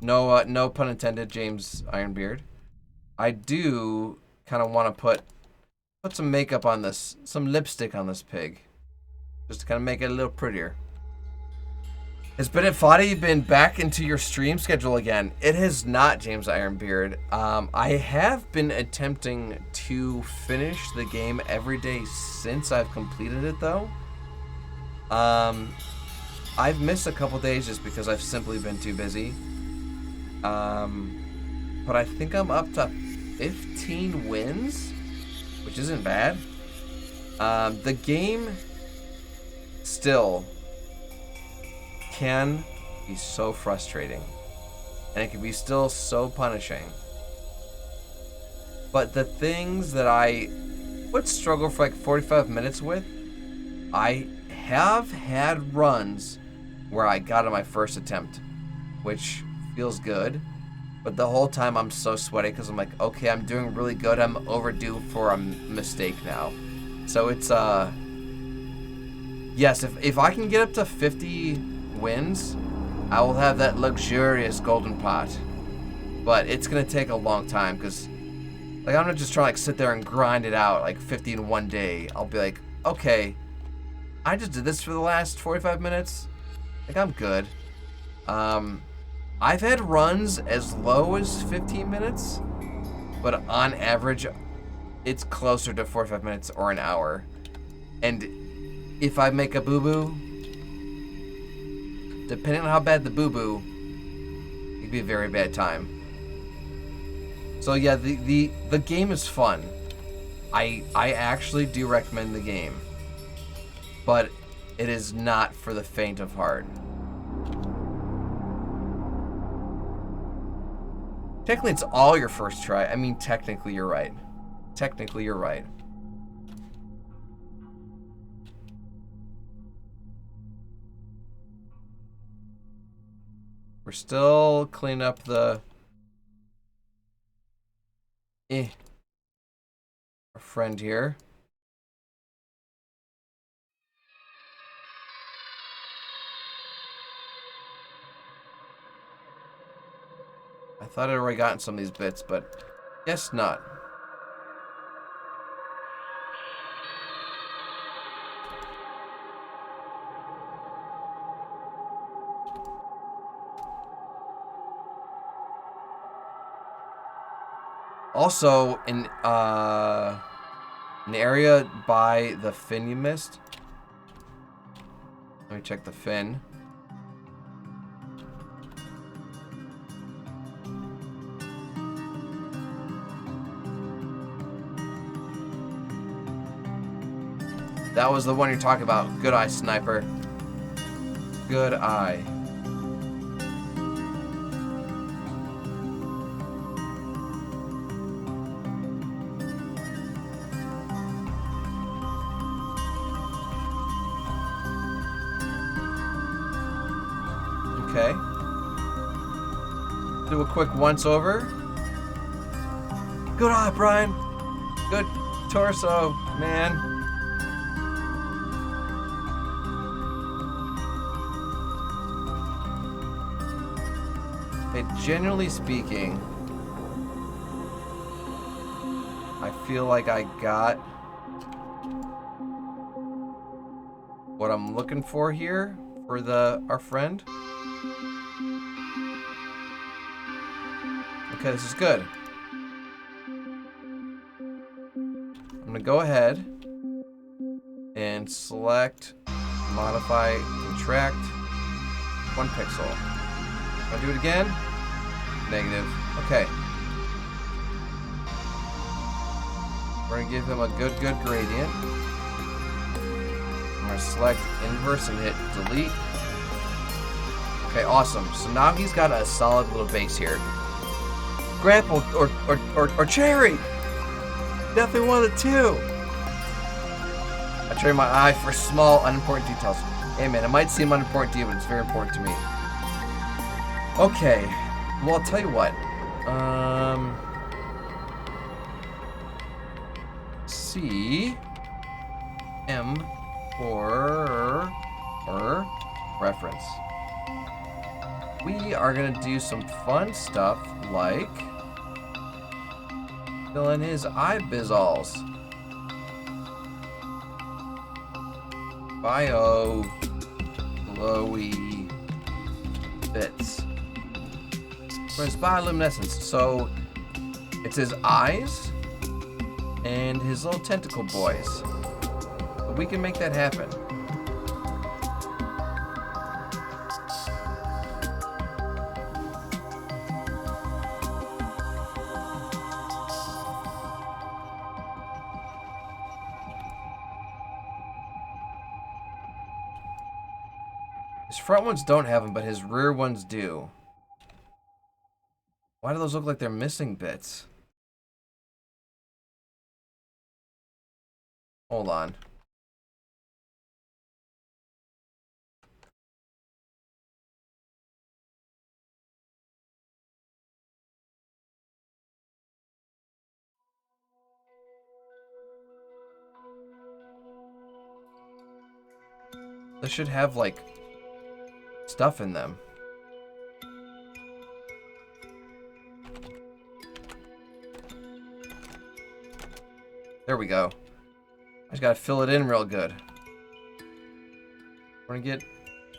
no pun intended, James Ironbeard, I do kind of want to put some makeup on this, some lipstick on this pig, just to kind of make it a little prettier. Has Bennett Foddy been back into your stream schedule again? It has not, James Ironbeard. I have been attempting to finish the game every day since I've completed it, though. I've missed a couple days just because I've simply been too busy. But I think I'm up to 15 wins, which isn't bad. The game still can be so frustrating, and it can be still so punishing. But the things that I would struggle for like 45 minutes with, I have had runs where I got on my first attempt, which feels good. But the whole time I'm so sweaty because I'm like, okay, I'm doing really good. I'm overdue for a mistake now. So it's yes, if I can get up to 50 wins, I will have that luxurious golden pot. But it's gonna take a long time because like I'm not just trying to like sit there and grind it out like 50 in one day. I'll be like, okay, I just did this for the last 45 minutes. Like I'm good. I've had runs as low as 15 minutes, but on average, it's closer to 45 minutes or an hour. And if I make a boo-boo, depending on how bad the boo-boo, it could be a very bad time. So yeah, the game is fun. I actually do recommend the game, but it is not for the faint of heart. Technically, it's all your first try. I mean, technically, you're right. Technically, you're right. We're still cleaning up the... our friend here. I thought I'd already gotten some of these bits, but guess not. Also, in an area by the fin you missed. Let me check the fin. That was the one you're talking about. Good eye, sniper. Good eye. Okay. Do a quick once over. Good eye, Brian. Good torso, man. Generally speaking, I feel like I got what I'm looking for here for our friend. Okay, this is good. I'm gonna go ahead and select modify contract. 1 pixel. I'll do it again. Negative. Okay. We're gonna give him a good gradient. I'm gonna select inverse and hit delete. Okay, awesome. So now he's got a solid little base here. Grapple or cherry. Definitely one of the two. I train my eye for small, unimportant details. Hey man, it might seem unimportant to you, but it's very important to me. Okay. Well, I'll tell you what. C M or reference. We are gonna do some fun stuff like fill in his eye bizzles. Bio glowy bits. For his bioluminescence. So it's his eyes and his little tentacle boys. But we can make that happen. His front ones don't have them, but his rear ones do. Why do those look like they're missing bits? Hold on. They should have, like, stuff in them. There we go. I just gotta fill it in real good. We're gonna get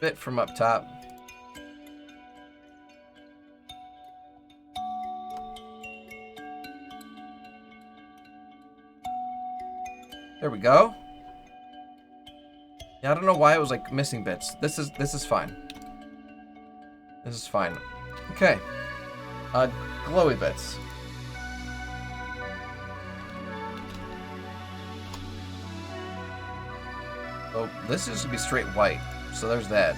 bit from up top. There we go. Yeah, I don't know why it was like missing bits. This is fine. This is fine. Okay. Glowy bits. Oh, this is to be straight white. So there's that.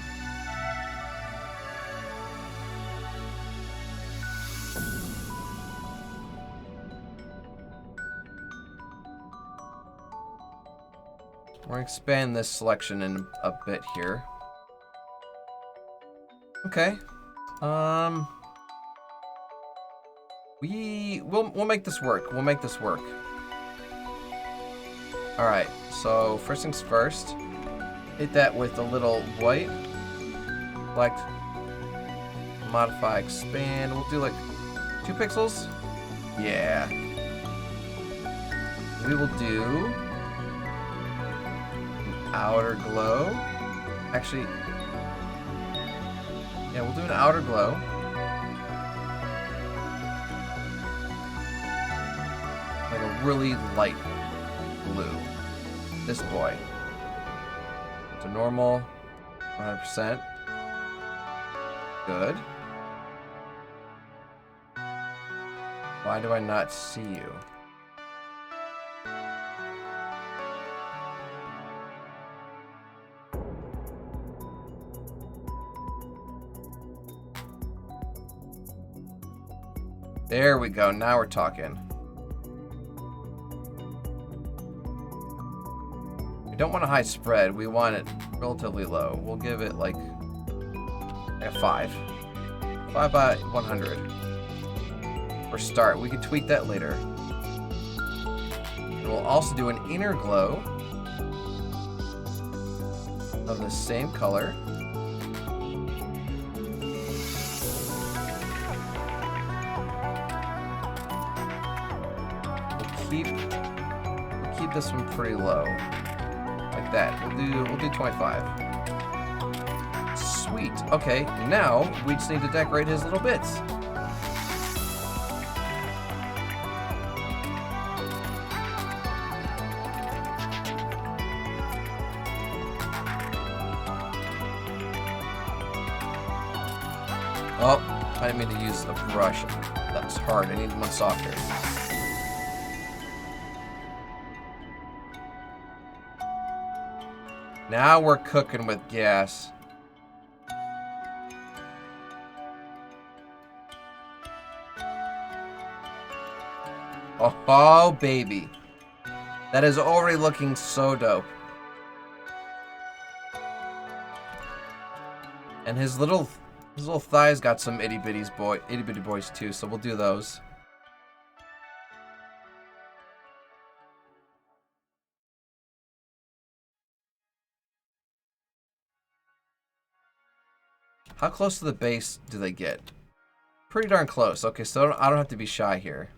We're gonna expand this selection in a bit here. Okay. We'll make this work. We'll make this work. All right. So first things first. Hit that with a little white. Select. Modify. Expand. We'll do like 2 pixels. Yeah. We will do outer glow. Actually, yeah, we'll do an outer glow. Like a really light blue. This boy. To normal. 100%. Good. Why do I not see you? There we go. Now we're talking. We don't want a high spread. We want it relatively low. We'll give it like a 5. 5 by 100. For start. We can tweak that later. And we'll also do an inner glow of the same color. We'll keep this one pretty low. Like that. We'll do 25. Sweet. Okay, now we just need to decorate his little bits. Oh, I didn't mean to use a brush. That's hard. I need one softer. Now we're cooking with gas. Oh, baby. That is already looking so dope. And his little thighs got some itty bitty boys too, so we'll do those. How close to the base do they get? Pretty darn close. Okay, so I don't have to be shy here.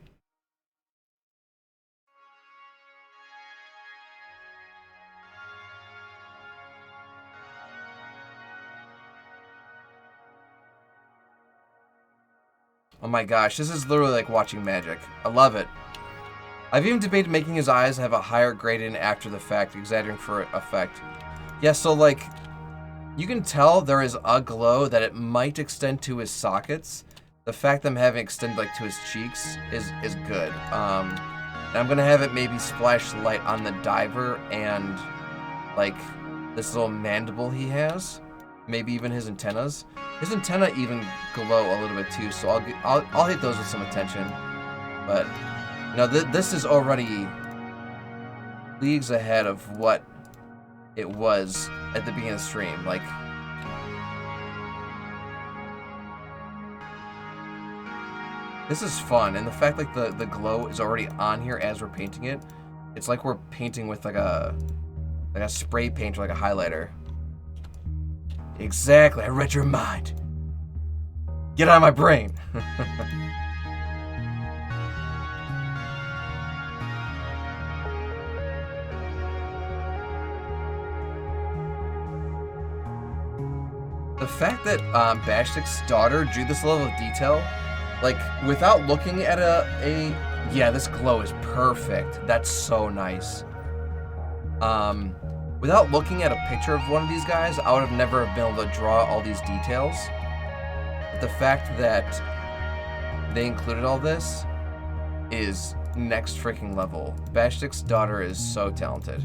Oh my gosh, this is literally like watching magic. I love it. I've even debated making his eyes have a higher gradient after the fact, exaggerating for effect. Yeah, so like, you can tell there is a glow that it might extend to his sockets. The fact that I'm having it extend like to his cheeks is good. And I'm gonna have it maybe splash light on the diver and like this little mandible he has. Maybe even his antennas. His antenna even glow a little bit too, so I'll hit those with some attention. But you know, this is already leagues ahead of what it was at the beginning of the stream. Like, this is fun, and the fact like the glow is already on here as we're painting it, it's like we're painting with like a spray paint or like a highlighter. Exactly, I read your mind. Get out of my brain. The fact that Bashtik's daughter drew this level of detail, like without looking at yeah, this glow is perfect. That's so nice. Without looking at a picture of one of these guys, I would have never been able to draw all these details. But the fact that they included all this is next freaking level. Bashtik's daughter is so talented.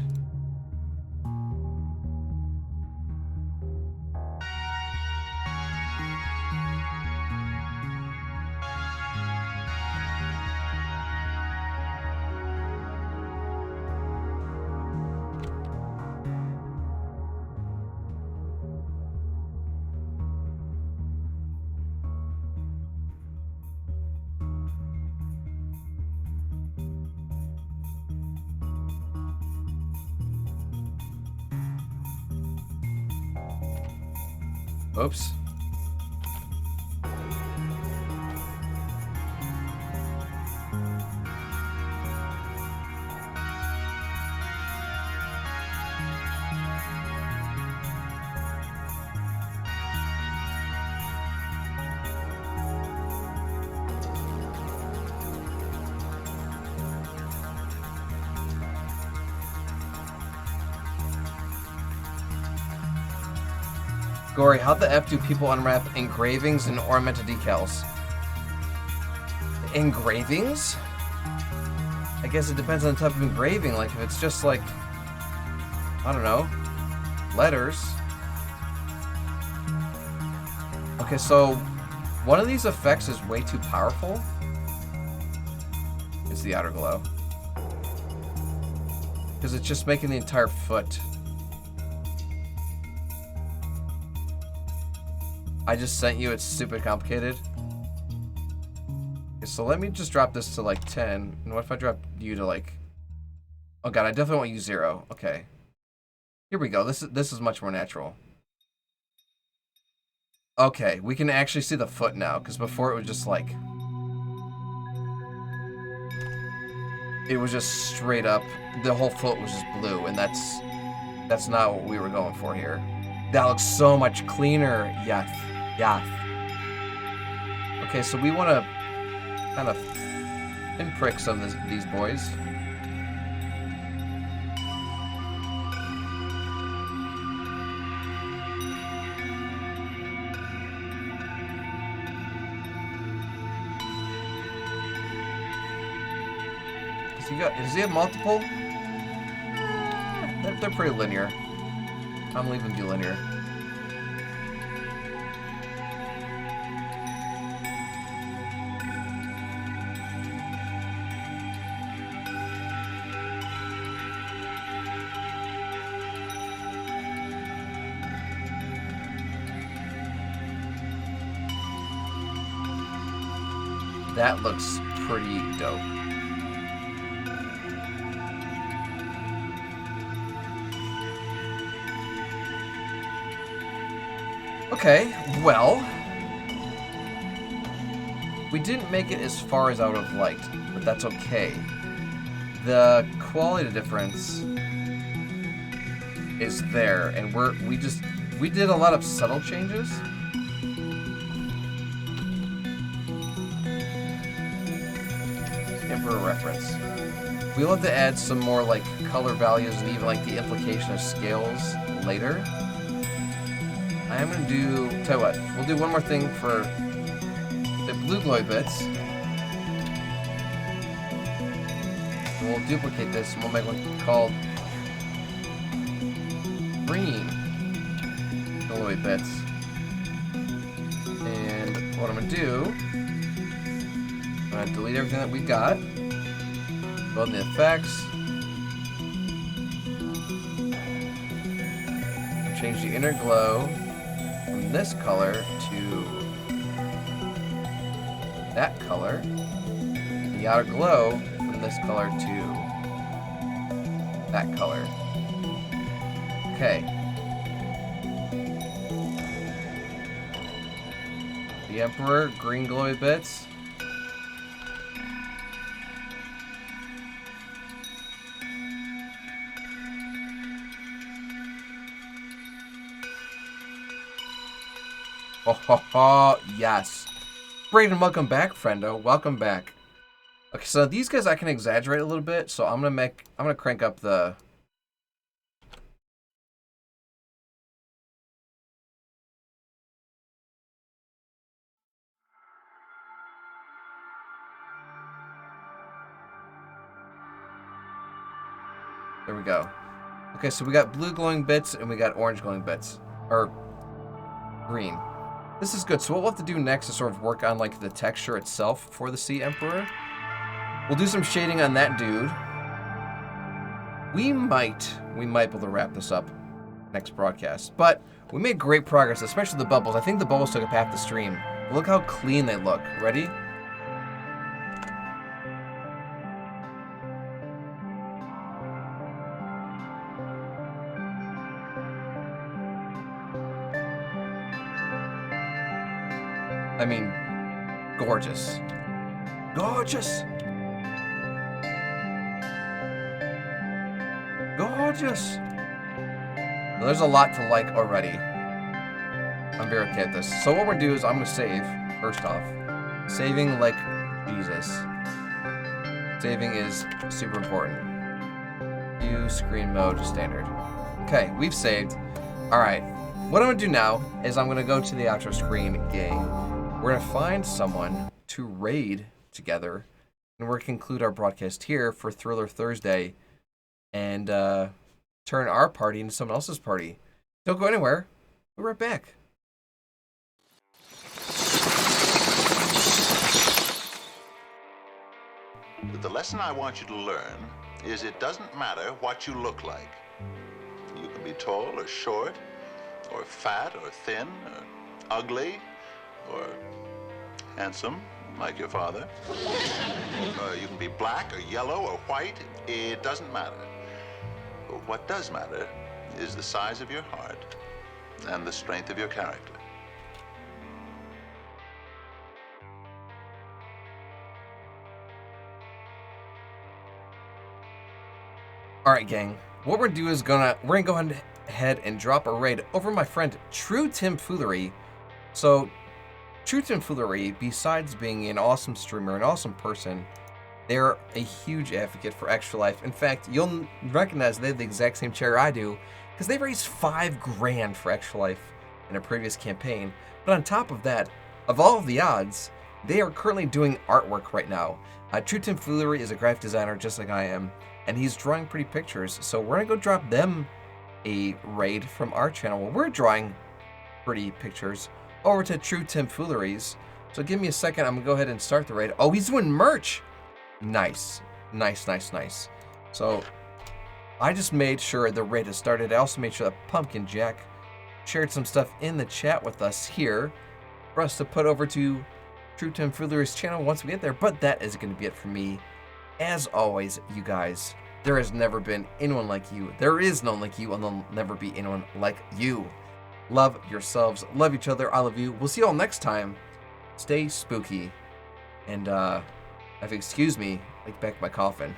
Oops. Gory, how the F do people unwrap engravings and ornamental decals? Engravings? I guess it depends on the type of engraving. Like, if it's just like, I don't know, letters. Okay, so one of these effects is way too powerful. It's the outer glow. Because it's just making the entire foot. I just sent you, it's super complicated. Okay, so let me just drop this to like 10. And what if I drop you to like... Oh god, I definitely want you 0. Okay. Here we go. This is much more natural. Okay, we can actually see the foot now, because before it was just like... It was just straight up. The whole foot was just blue, and that's not what we were going for here. That looks so much cleaner. Yes. Yes. Okay, so we want to kind of pinprick some of these boys. Does he have multiple? They're pretty linear. I'm leaving them linear. That looks pretty dope. Okay, well, we didn't make it as far as I would have liked, but that's okay. The quality difference is there, and we did a lot of subtle changes. Emperor reference. We'll have to add some more like color values and even like the implication of scales later. I am gonna do, tell you what, we'll do one more thing for the blue glowy bits. And we'll duplicate this and we'll make one called green glowy bits. And what I'm gonna do, I'm gonna delete everything that we got, go in the effects, change the inner glow from this color to that color, and the outer glow from this color to that color. Okay. The Emperor, green glowy bits. Oh, yes. Brayden, welcome back, friendo. Welcome back. Okay, so these guys I can exaggerate a little bit, so I'm gonna crank up the... There we go. Okay, so we got blue glowing bits and we got orange glowing bits. Or green. This is good. So what we'll have to do next is sort of work on like the texture itself for the Sea Emperor. We'll do some shading on that dude. We might be able to wrap this up next broadcast. But we made great progress, especially the bubbles. I think the bubbles took up half the stream. But look how clean they look. Ready? I mean, gorgeous. Gorgeous! Gorgeous! Well, there's a lot to like already. I'm very okay at this. So what we're gonna do is I'm gonna save, first off. Saving like Jesus. Saving is super important. View screen mode standard. Okay, we've saved. Alright. What I'm gonna do now is I'm gonna go to the outro screen, gang. We're going to find someone to raid together, and we're going to conclude our broadcast here for Thriller Thursday and turn our party into someone else's party. Don't go anywhere. We'll be right back. The lesson I want you to learn is it doesn't matter what you look like. You can be tall or short, or fat or thin, or ugly, or handsome, like your father. You can be black or yellow or white. It doesn't matter. But what does matter is the size of your heart and the strength of your character. All right, gang. What we're gonna do is we're gonna go ahead and drop a raid over my friend True Tim Foolery. So True Tim Foolery, besides being an awesome streamer, an awesome person, they're a huge advocate for Extra Life. In fact, you'll recognize they have the exact same chair I do, because they raised $5 grand for Extra Life in a previous campaign. But on top of that, of all of the odds, they are currently doing artwork right now. True Tomfoolery is a graphic designer just like I am, and he's drawing pretty pictures. So we're gonna go drop them a raid from our channel where we're drawing pretty pictures over to True Tomfooleries. So give me a second. I'm gonna go ahead and start the raid. Oh, he's doing merch. Nice, nice, nice, nice. So I just made sure the raid has started. I also made sure that Pumpkin Jack shared some stuff in the chat with us here for us to put over to True Tomfoolery's channel once we get there. But that is going to be it for me. As always, you guys, there has never been anyone like you. There is no one like you, and there'll never be anyone like you. Love yourselves. Love each other. I love you. We'll see you all next time. Stay spooky. And, if you excuse me, like back my coffin.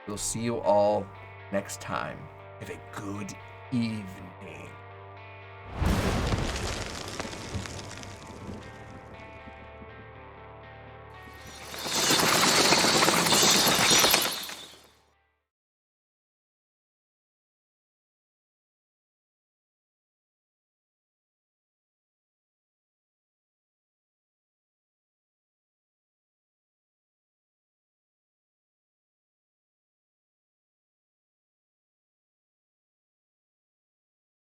We'll see you all next time. Have a good evening.